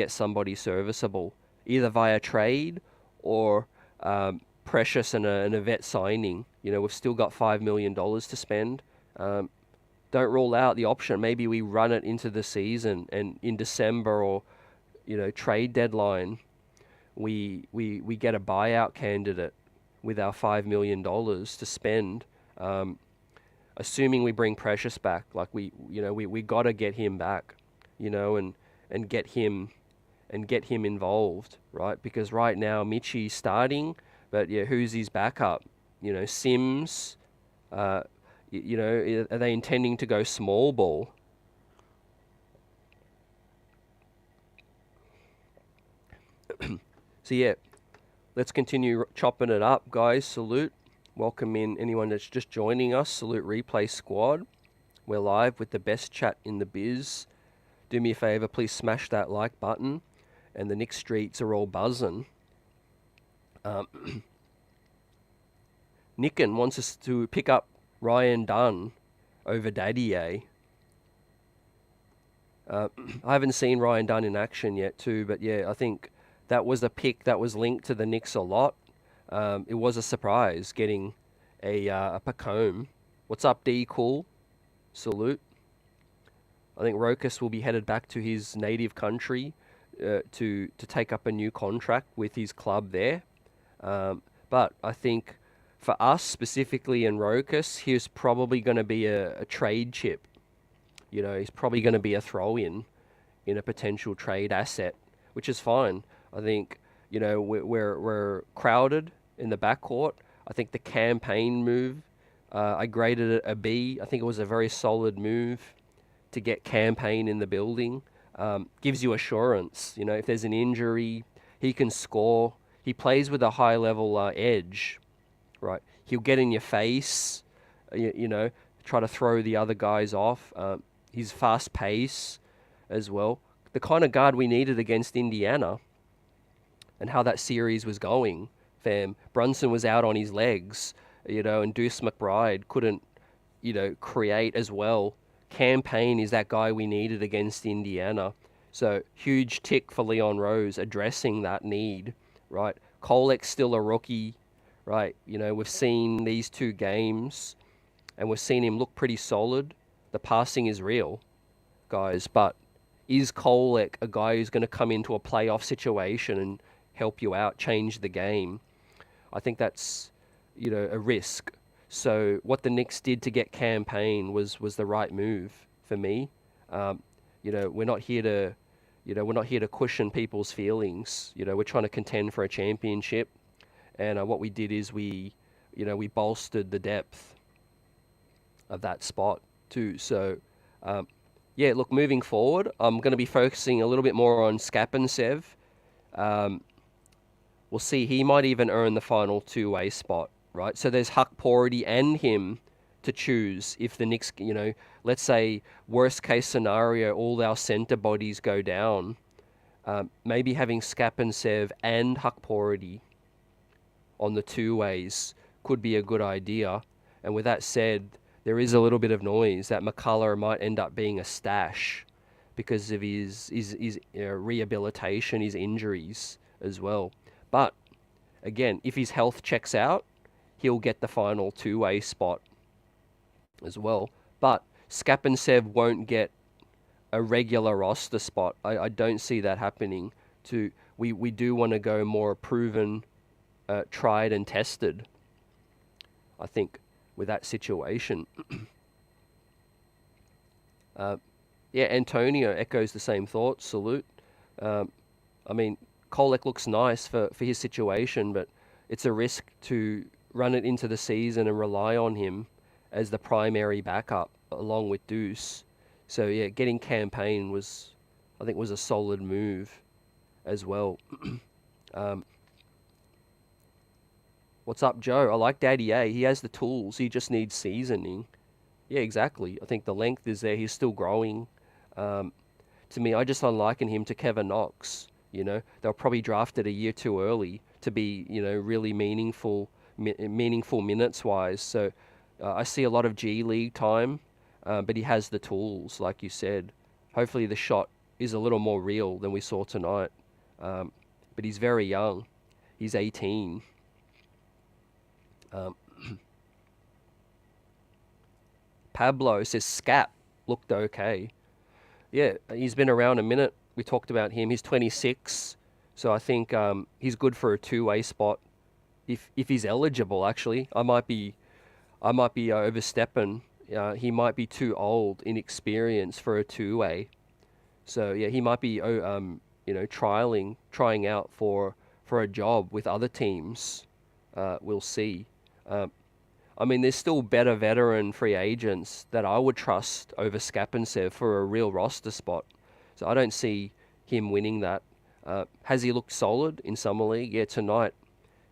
somebody serviceable, either via trade or Precious and a vet signing. We've still got $5 million to spend. Don't rule out the option. Maybe we run it into the season, and in December or trade deadline, we get a buyout candidate with our $5 million to spend. Assuming we bring Precious back, like we got to get him back, and get him involved, right? Because right now Mitchie's starting, but who's his backup? Sims. Are they intending to go small ball? So yeah, let's continue chopping it up, guys. Salute. Welcome in anyone that's just joining us. Salute Replay Squad. We're live with the best chat in the biz. Do me a favor, please smash that like button. And the Knicks streets are all buzzing. Nicken wants us to pick up Ryan Dunn over Dadiet. I haven't seen Ryan Dunn in action yet too, but yeah, I think that was a pick that was linked to the Knicks a lot. It was a surprise getting a Pacome. What's up, D? Cool. Salute. I think Rokas will be headed back to his native country to take up a new contract with his club there. But I think for us specifically in Rokas, he's probably going to be a trade chip. He's probably going to be a throw-in in a potential trade asset, which is fine. I think we're crowded in the backcourt. I think the campaign move, I graded it a B. I think it was a very solid move to get campaign in the building. Gives you assurance. If there's an injury, he can score. He plays with a high level edge, right? He'll get in your face, try to throw the other guys off. His fast pace as well. The kind of guard we needed against Indiana and how that series was going, fam. Brunson was out on his legs, and Deuce McBride couldn't, create as well. Campaign is that guy we needed against Indiana. So huge tick for Leon Rose addressing that need, right? Kolek's still a rookie, right? We've seen these two games and we've seen him look pretty solid. The passing is real, guys, but is Kolek a guy who's going to come into a playoff situation and help you out, change the game? I think that's, a risk. So what the Knicks did to get campaign was the right move for me. We're not here to cushion people's feelings. We're trying to contend for a championship, and what we did is we bolstered the depth of that spot too. So, look, moving forward, I'm going to be focusing a little bit more on Skapensev. We'll see. He might even earn the final two-way spot, right? So there's Huck Porty and him to choose if the Knicks, let's say worst case scenario, all our center bodies go down. Maybe having Skapensev and Huck Porty on the two ways could be a good idea. And with that said, there is a little bit of noise that McCullough might end up being a stash because of his rehabilitation, his injuries as well. But again, if his health checks out, he'll get the final two-way spot as well. But Skapensev won't get a regular roster spot. I don't see that happening. We do want to go more proven, tried and tested, I think, with that situation. Antonio echoes the same thoughts. Salute. I mean, Kolek looks nice for his situation, but it's a risk to run it into the season and rely on him as the primary backup along with Deuce. So yeah, getting campaign was, I think, was a solid move as well. um, what's up, Joe? I like Dadiet. He has the tools. He just needs seasoning. Yeah, exactly. I think the length is there. He's still growing. Um, to me, I just unliken him to Kevin Knox. They'll probably drafted a year too early to be, really meaningful minutes wise. So I see a lot of G League time, but he has the tools, like you said. Hopefully, the shot is a little more real than we saw tonight. Um, but he's very young. He's 18. Um, Pablo says Scap looked okay. Yeah, he's been around a minute. We talked about him. He's 26, so I think he's good for a two-way spot. If he's eligible, actually, I might be overstepping. He might be too old, inexperienced for a two-way. So yeah, he might be trying out for a job with other teams. We'll see. Um, I mean, there's still better veteran free agents that I would trust over Skapensev for a real roster spot. So I don't see him winning that. Has he looked solid in Summer League? Yeah, tonight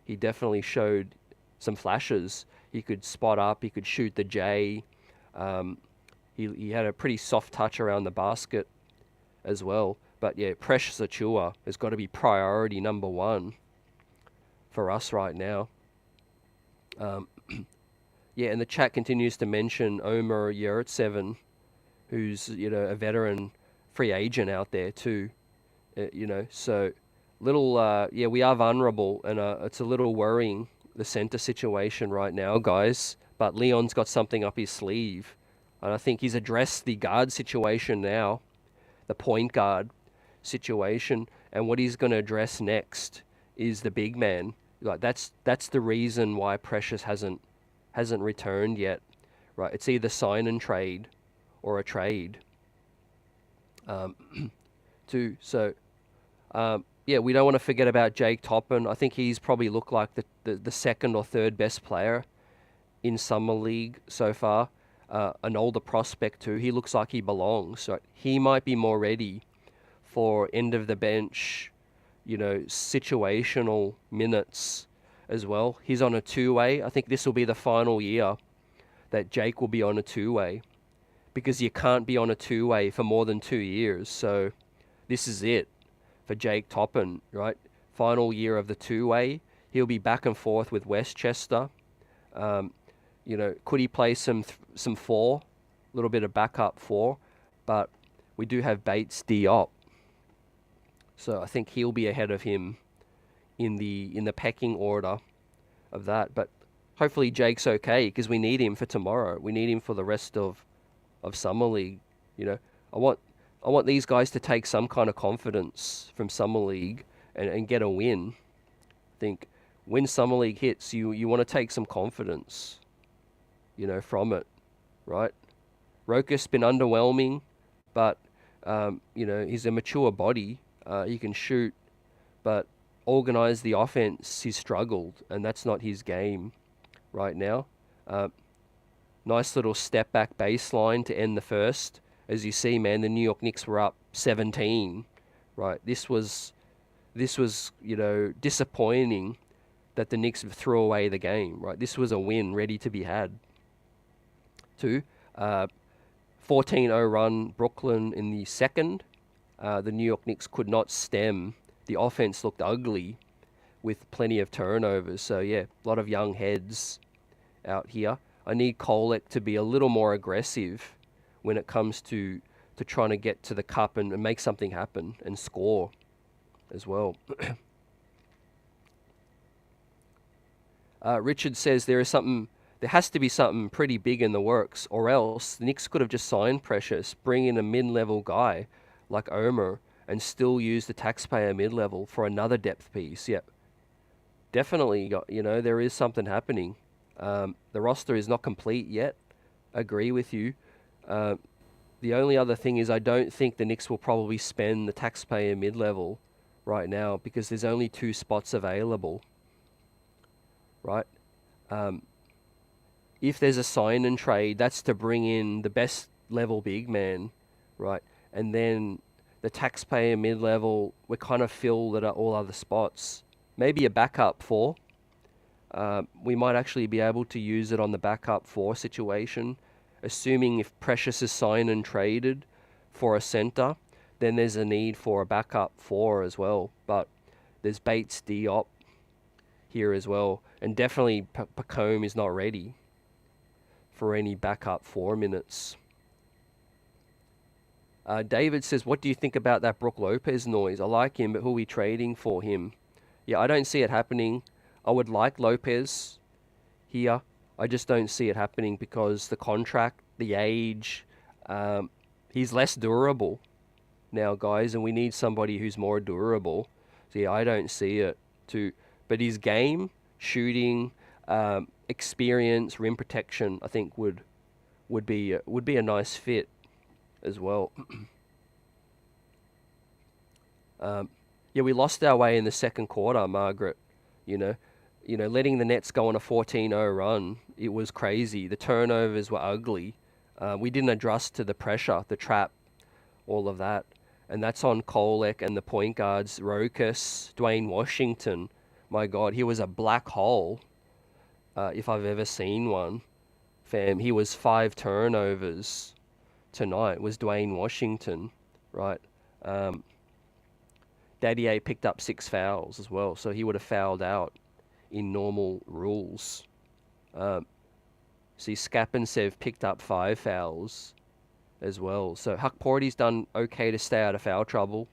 he definitely showed some flashes. He could spot up, he could shoot the J. Um, he had a pretty soft touch around the basket as well. But yeah, Precious Achua has got to be priority number one for us right now. Yeah, and the chat continues to mention Omer Yurtseven, who's a veteran free agent out there too. So little yeah, we are vulnerable, and it's a little worrying, the center situation right now, guys. But Leon's got something up his sleeve, and I think he's addressed the guard situation now, the point guard situation, and what he's going to address next is the big man. Like that's the reason why Precious hasn't returned yet, right? It's either sign and trade or a trade. Um, too. So, yeah, we don't want to forget about Jake Toppin. I think he's probably looked like the second or third best player in Summer League so far. An older prospect too. He looks like he belongs. So he might be more ready for end of the bench, situational minutes as well. He's on a two-way. I think this will be the final year that Jake will be on a two-way, because you can't be on a two-way for more than 2 years. So this is it for Jake Toppin, right? Final year of the two-way. He'll be back and forth with Westchester. Could he play some four, a little bit of backup four? But we do have Bates-Diop, so I think he'll be ahead of him in the pecking order of that. But hopefully Jake's okay, because we need him for tomorrow. We need him for the rest of Summer League. I want these guys to take some kind of confidence from Summer League and get a win. I think when Summer League hits, you want to take some confidence, from it, right? Rokas been underwhelming, but he's a mature body. He can shoot, but organize the offense, he's struggled, and that's not his game right now. Nice little step back baseline to end the first. As you see, man, the New York Knicks were up 17, right? This was disappointing that the Knicks threw away the game, right? This was a win ready to be had. 14-0 run Brooklyn in the second. The New York Knicks could not stem. The offense looked ugly with plenty of turnovers. So yeah, a lot of young heads out here. I need Kolek to be a little more aggressive when it comes to trying to get to the cup and make something happen and score as well. Richard says there has to be something pretty big in the works, or else the Knicks could have just signed Precious, bring in a mid-level guy like Omer, and still use the taxpayer mid-level for another depth piece. Yep. Definitely, there is something happening. The roster is not complete yet. Agree with you. The only other thing is I don't think the Knicks will probably spend the taxpayer mid-level right now because there's only 2 spots available, right? If there's a sign and trade, that's to bring in the best level big man, right? And then the taxpayer mid-level, we're kind of filled at all other spots. Maybe a backup 4. We might actually be able to use it on the backup 4 situation, assuming if Precious is signed and traded for a center, then there's a need for a backup 4 as well. But there's Bates-Diop here as well, and definitely Pacome is not ready for any backup 4 minutes. David says, what do you think about that Brook Lopez noise? I like him, but who are we trading for him? Yeah, I don't see it happening. I would like Lopez here. I just don't see it happening because the contract, the age, he's less durable now, guys, and we need somebody who's more durable. So yeah, I don't see it too. But his game, shooting, experience, rim protection, I think would be a nice fit as well. Yeah, we lost our way in the second quarter, Margaret. You know, letting the Nets go on a 14-0 run, it was crazy. The turnovers were ugly. We didn't adjust to the pressure, the trap, all of that. And that's on Kolek and the point guards, Rokas, Dwayne Washington. My God, he was a black hole, if I've ever seen one. Fam, he was 5 turnovers tonight, was Dwayne Washington, right? Dadiet picked up 6 fouls as well, so he would have fouled out in normal rules. See, Skapinsev picked up 5 fouls as well. So Huck Porty's done okay to stay out of foul trouble.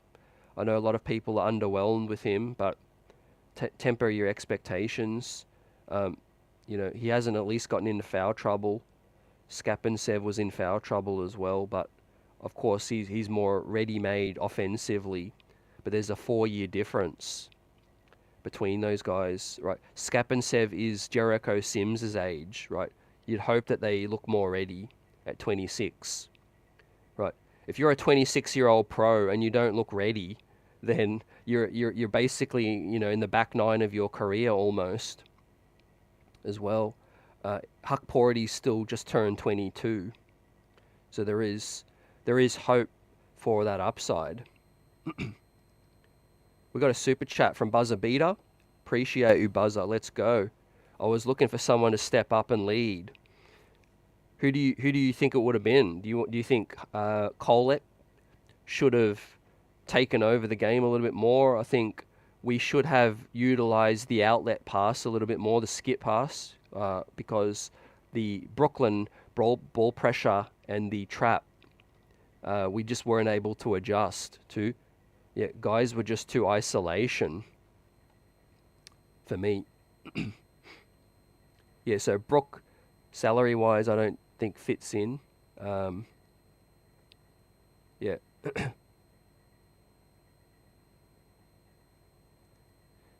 I know a lot of people are underwhelmed with him, but temper your expectations. He hasn't at least gotten into foul trouble. Skapinsev was in foul trouble as well, but of course he's more ready-made offensively. But there's a 4-year difference between those guys, right? Skapinsev is Jericho Sims' age, right? You'd hope that they look more ready at 26, right? If you're a 26-year-old pro and you don't look ready, then you're basically, in the back 9 of your career almost as well. Huck Porty still just turned 22, so there is hope for that upside. We got a super chat from Buzzer Beater. Appreciate you, Buzzer. Let's go. I was looking for someone to step up and lead. Who do you think it would have been? Do you think Kolek should have taken over the game a little bit more? I think we should have utilized the outlet pass a little bit more, the skip pass, because the Brooklyn ball pressure and the trap, we just weren't able to adjust to. Yeah, guys were just too isolation for me. Yeah, so Brook, salary-wise, I don't think fits in. Yeah.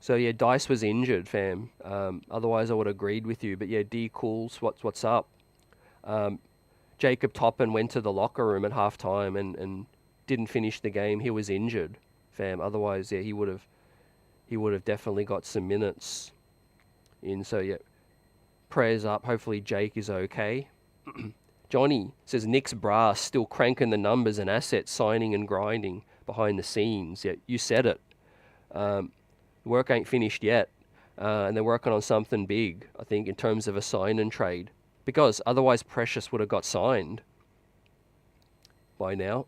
So yeah, Dice was injured, fam. Otherwise, I would have agreed with you. But yeah, D Cools, what's up? Jacob Toppin went to the locker room at halftime and didn't finish the game. He was injured, fam. Otherwise, yeah, he would have definitely got some minutes in. So yeah, prayers up. Hopefully Jake is okay. Johnny says Knicks brass still cranking the numbers and assets, signing and grinding behind the scenes. Yeah, you said it. Work ain't finished yet, and they're working on something big, I think, in terms of a sign and trade, because otherwise Precious would have got signed by now.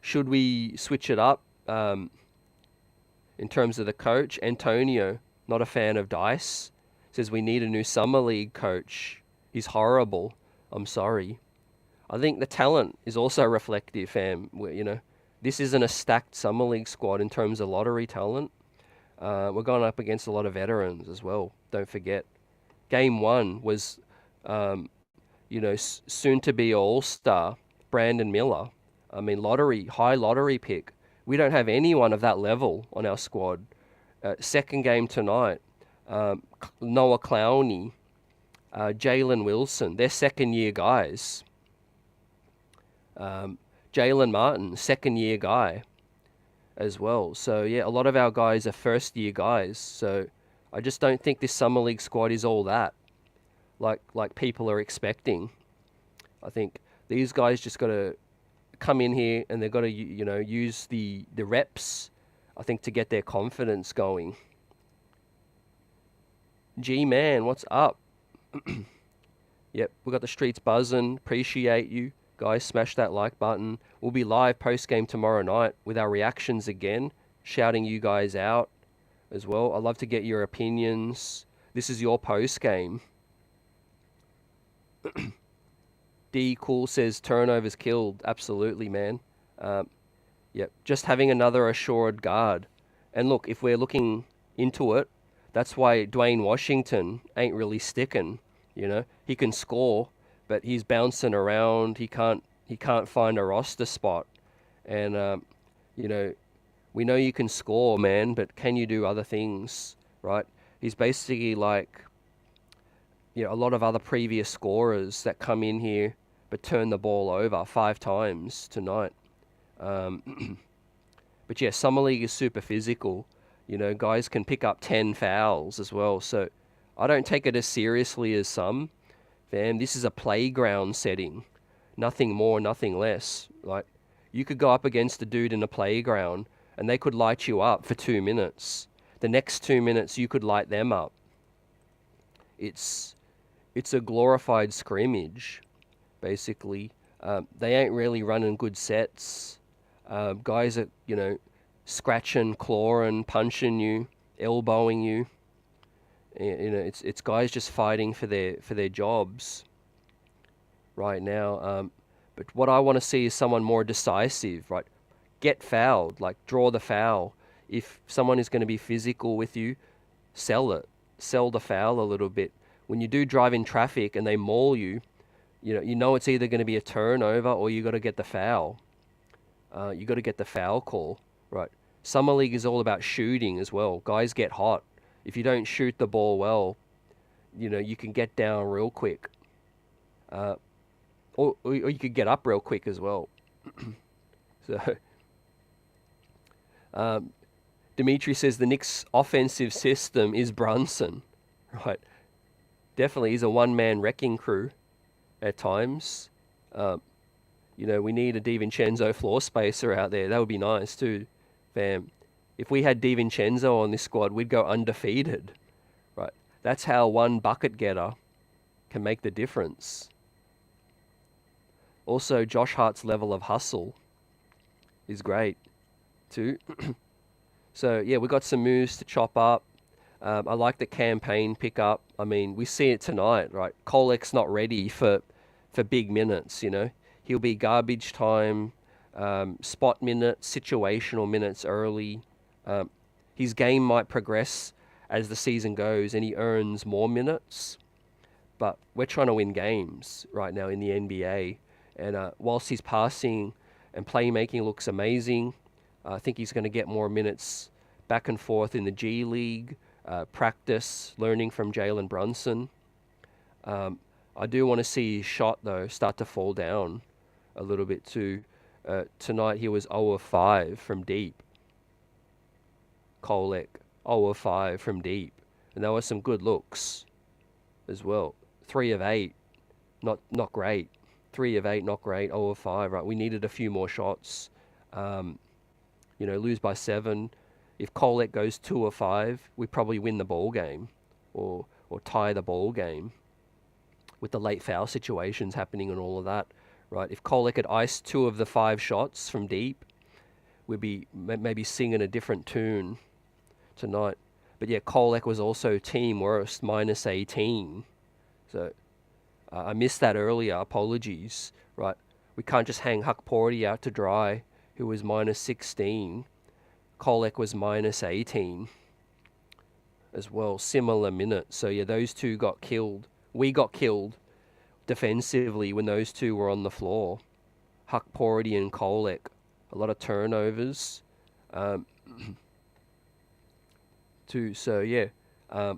Should we switch it up in terms of the coach? Antonio, not a fan of Dice, says we need a new summer league coach. He's horrible. I'm sorry. I think the talent is also reflective, fam. This isn't a stacked summer league squad in terms of lottery talent. We're going up against a lot of veterans as well. Don't forget. Game 1 was, soon to be all-star Brandon Miller. I mean, high lottery pick. We don't have anyone of that level on our squad. Second game tonight, Noah Clowney, Jalen Wilson, they're second-year guys. Jalen Martin, second-year guy. as well. So yeah, a lot of our guys are first year guys. So I just don't think this summer league squad is all that like people are expecting. I think these guys just got to come in here and they've got to use the reps. I think to get their confidence going. G man, what's up? Yep, we got the streets buzzing. Appreciate you guys. Smash that like button. We'll be live post game tomorrow night with our reactions again, shouting you guys out as well. I'd love to get your opinions. This is your post game. D Cool says turnovers killed. Absolutely, man. Yep, just having another assured guard. And look, if we're looking into it, that's why Dwayne Washington ain't really sticking. He can score, but he's bouncing around. He can't find a roster spot. And we know you can score, man, but can you do other things, right? He's basically like a lot of other previous scorers that come in here but turn the ball over 5 times tonight. But yeah, summer league is super physical. Guys can pick up 10 fouls as well. So I don't take it as seriously as some. Fam, this is a playground setting. Nothing more, nothing less. Like, you could go up against a dude in a playground and they could light you up for 2 minutes. The next 2 minutes, you could light them up. It's a glorified scrimmage, basically. They ain't really running good sets. Guys are, scratching, clawing, punching you, elbowing you. It's guys just fighting for their jobs right now. But what I want to see is someone more decisive, right? Get fouled, like draw the foul. If someone is going to be physical with you, sell it. Sell the foul a little bit. When you do drive in traffic and they maul you, you know it's either going to be a turnover or you got to get the foul. You got to get the foul call, right? Summer league is all about shooting as well. Guys get hot. If you don't shoot the ball well, you can get down real quick. Or you could get up real quick as well. So, Dimitri says the Knicks' offensive system is Brunson, right? Definitely, he's a one-man wrecking crew at times. We need a DiVincenzo floor spacer out there. That would be nice too, fam. If we had DiVincenzo on this squad, we'd go undefeated, right? That's how one bucket getter can make the difference. Also, Josh Hart's level of hustle is great too. So yeah, we got some moves to chop up. I like the campaign pickup. I mean, we see it tonight, right? Kolek's not ready for big minutes, He'll be garbage time, spot minutes, situational minutes early. His game might progress as the season goes and he earns more minutes. But we're trying to win games right now in the NBA. And whilst his passing and playmaking looks amazing, I think he's going to get more minutes back and forth in the G League, practice, learning from Jalen Brunson. I do want to see his shot, though, start to fall down a little bit too. Tonight he was 0 of 5 from deep. Kolek, 0 of 5 from deep. And there were some good looks as well. 3 of 8, not great. 3 of 8, not great. 0 of 5, right? We needed a few more shots. Lose by 7. If Kolek goes 2 of 5, we probably win the ball game or tie the ball game with the late foul situations happening and all of that, right? If Kolek had iced 2 of the 5 shots from deep, we'd be maybe singing a different tune tonight. But yeah, Kolek was also team worst, minus 18. So I missed that earlier. Apologies, right? We can't just hang Huck Porty out to dry, who was minus 16. Kolek was minus 18 as well, similar minutes. So yeah, those two got killed. We got killed defensively when those two were on the floor. Huck Porty and Kolek. A lot of turnovers. So yeah, I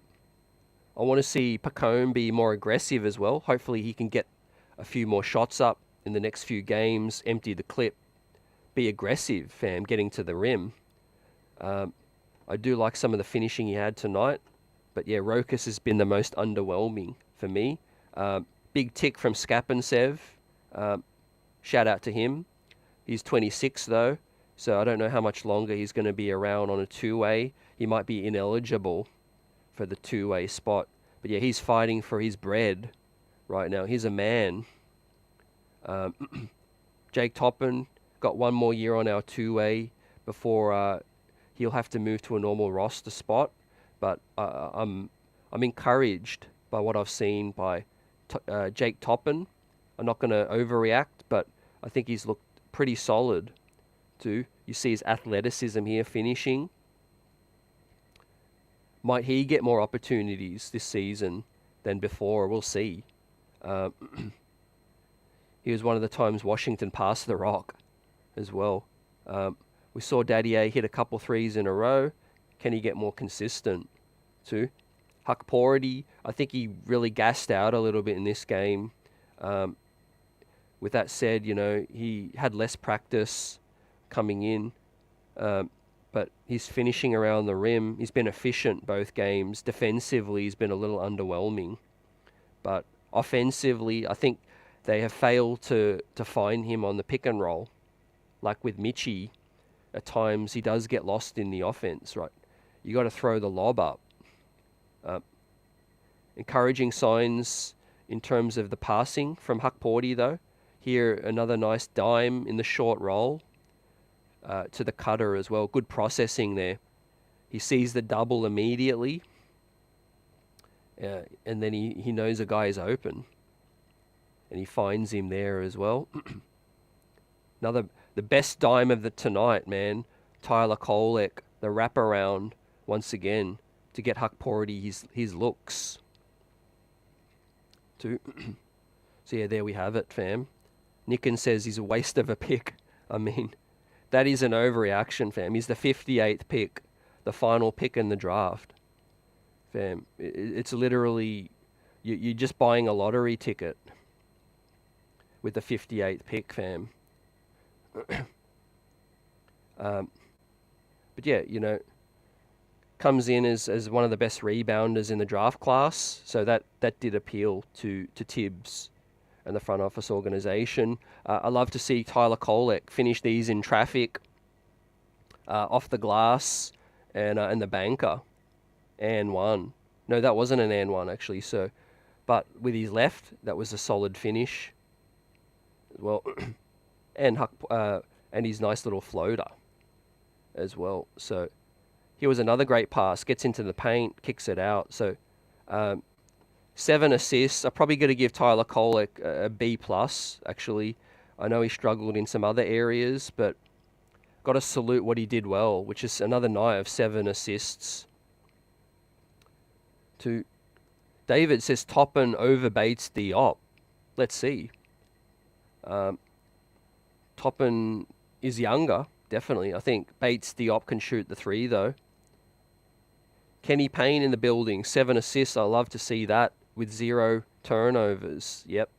want to see Pacone be more aggressive as well. Hopefully he can get a few more shots up in the next few games, empty the clip, be aggressive, fam, getting to the rim. I do like some of the finishing he had tonight. But yeah, Rokas has been the most underwhelming for me. Big tick from Skapensev. Shout out to him. He's 26 though, so I don't know how much longer he's going to be around on a two-way. He might be ineligible for the two-way spot. But yeah, he's fighting for his bread right now. He's a man. Jake Toppin got one more year on our two-way before he'll have to move to a normal roster spot. But I'm encouraged by what I've seen by Jake Toppin. I'm not going to overreact, but I think he's looked pretty solid too. You see his athleticism here finishing. Might he get more opportunities this season than before? We'll see. He was one of the times Washington passed the rock as well. We saw Dadiet hit a couple threes in a row. Can he get more consistent too? Huck Porty, I think he really gassed out a little bit in this game. With that said, he had less practice coming in, but he's finishing around the rim. He's been efficient both games. Defensively, he's been a little underwhelming. But offensively, I think they have failed to find him on the pick and roll. Like with Mitchie, at times he does get lost in the offense, right? You got to throw the lob up. Encouraging signs in terms of the passing from Huck Porty, though. Here, another nice dime in the short roll to the cutter as well. Good processing there. He sees the double immediately, and then he knows a guy is open, and he finds him there as well. The best dime of the tonight, man. Tyler Kolek, the wraparound once again to get Huck Porty his looks. Too. So yeah, there we have it, fam. Nicken says he's a waste of a pick. I mean, that is an overreaction, fam. He's the 58th pick, the final pick in the draft. Fam, it's literally, you're just buying a lottery ticket with the 58th pick, fam. But yeah, comes in as one of the best rebounders in the draft class. So that did appeal to Tibbs and the front office organization. I love to see Tyler Kolek finish these in traffic, off the glass, and the banker, and one. No, that wasn't an and one actually. So, but with his left, that was a solid finish. Well, and his nice little floater as well. So here was another great pass. Gets into the paint, kicks it out. So 7 assists. I'm probably going to give Tyler Kolek a B+, actually. I know he struggled in some other areas, but got to salute what he did well, which is another night of 7 assists. To David says Toppin over Bates-Diop. Let's see. Toppin is younger, definitely. I think Bates-Diop can shoot the 3, though. Kenny Payne in the building, 7 assists. I love to see that with 0 turnovers. Yep.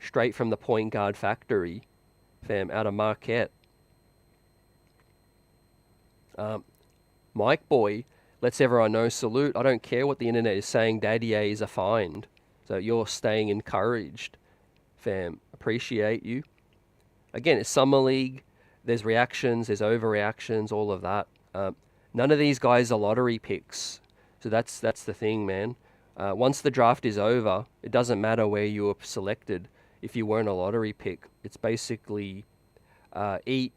Straight from the point guard factory, fam, out of Marquette. Mike Boy lets everyone know, salute. I don't care what the internet is saying. Dadiet is a find. So you're staying encouraged, fam. Appreciate you. Again, it's Summer League. There's reactions, there's overreactions, all of that. None of these guys are lottery picks. So that's the thing, man. Once the draft is over, it doesn't matter where you were selected. If you weren't a lottery pick, it's basically eat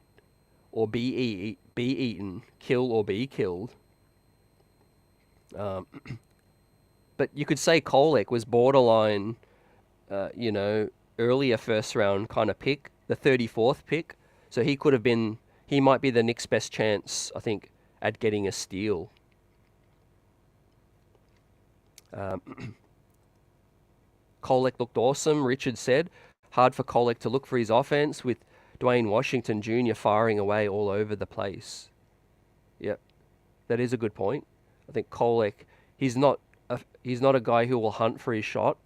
or be eaten, kill or be killed. But you could say Kolek was borderline, earlier first round kind of pick, the 34th pick. So he might be the Knicks' best chance, I think, at getting a steal. Kolek looked awesome, Richard said. Hard for Kolek to look for his offense with Dwayne Washington Jr. firing away all over the place. Yep, that is a good point. I think Kolek, he's not a guy who will hunt for his shot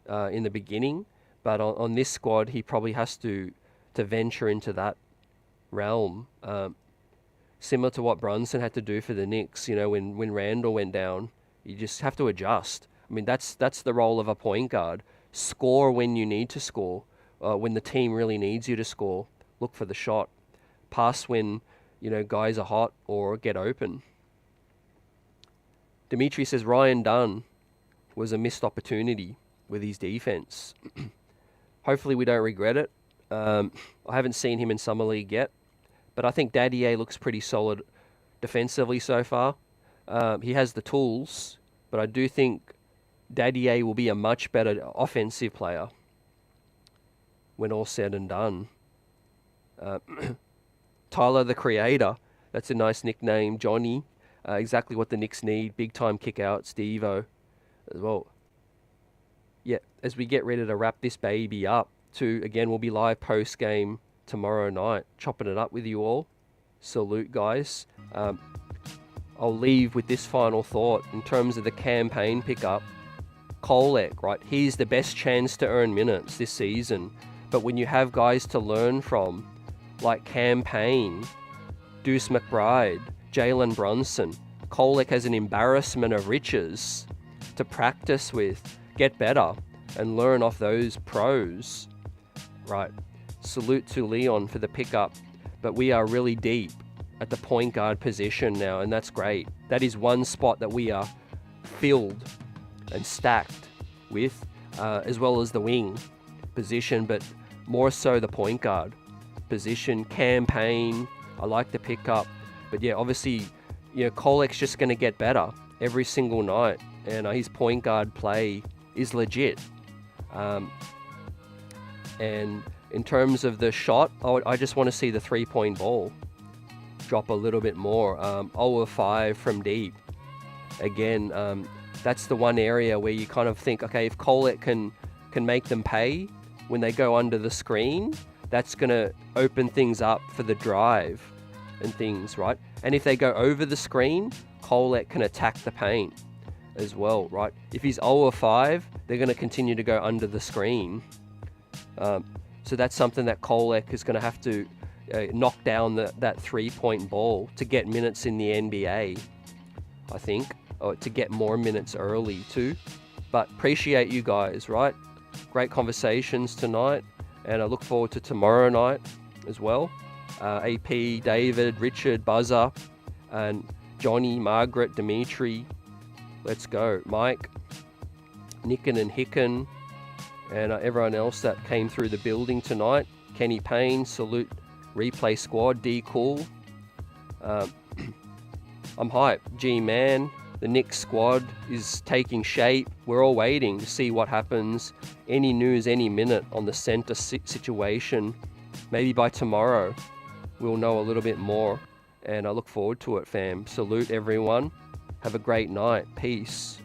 in the beginning, but on this squad, he probably has to venture into that realm. Similar to what Brunson had to do for the Knicks, when Randall went down. You just have to adjust. I mean, that's the role of a point guard. Score when you need to score, when the team really needs you to score. Look for the shot. Pass when, guys are hot or get open. Dimitri says Ryan Dunn was a missed opportunity with his defense. Hopefully we don't regret it. I haven't seen him in Summer League yet, but I think Dadiet looks pretty solid defensively so far. He has the tools, but I do think Dadiet will be a much better offensive player when all said and done. Tyler the Creator, that's a nice nickname. Johnny, exactly what the Knicks need. Big time kick out, Steve-O as well. Yeah, as we get ready to wrap this baby up, we'll be live post game tomorrow night, chopping it up with you all. Salute, guys. I'll leave with this final thought in terms of the campaign pickup. Kolek, right? He's the best chance to earn minutes this season. But when you have guys to learn from, like Campaign, Deuce McBride, Jalen Brunson, Kolek has an embarrassment of riches to practice with, get better, and learn off those pros. Right. Salute to Leon for the pickup, but we are really deep at the point guard position now, and that's great. That is one spot that we are filled and stacked with, as well as the wing position, but more so the point guard position. Campaign, I like the pickup, but yeah, obviously, Kolek's just going to get better every single night, and his point guard play is legit. And in terms of the shot, I just want to see the three-point ball drop a little bit more. 0 of 5 from deep. Again, that's the one area where you kind of think, okay, if Kolek can make them pay when they go under the screen, that's going to open things up for the drive and things, right? And if they go over the screen, Kolek can attack the paint as well, right? If he's 0 of 5, they're going to continue to go under the screen. So that's something that Kolek is going to have to knock down that three-point ball to get minutes in the NBA, I think, or to get more minutes early too. But appreciate you guys, right? Great conversations tonight, and I look forward to tomorrow night as well. AP, David, Richard, Buzzer, and Johnny, Margaret, Dimitri. Let's go. Mike, Nicken and Hicken, and everyone else that came through the building tonight. Kenny Payne, salute replay squad. D Cool. I'm hyped. G-Man, the Knicks squad is taking shape. We're all waiting to see what happens. Any news any minute on the center situation. Maybe by tomorrow we'll know a little bit more, and I look forward to it, fam. Salute everyone. Have a great night. Peace.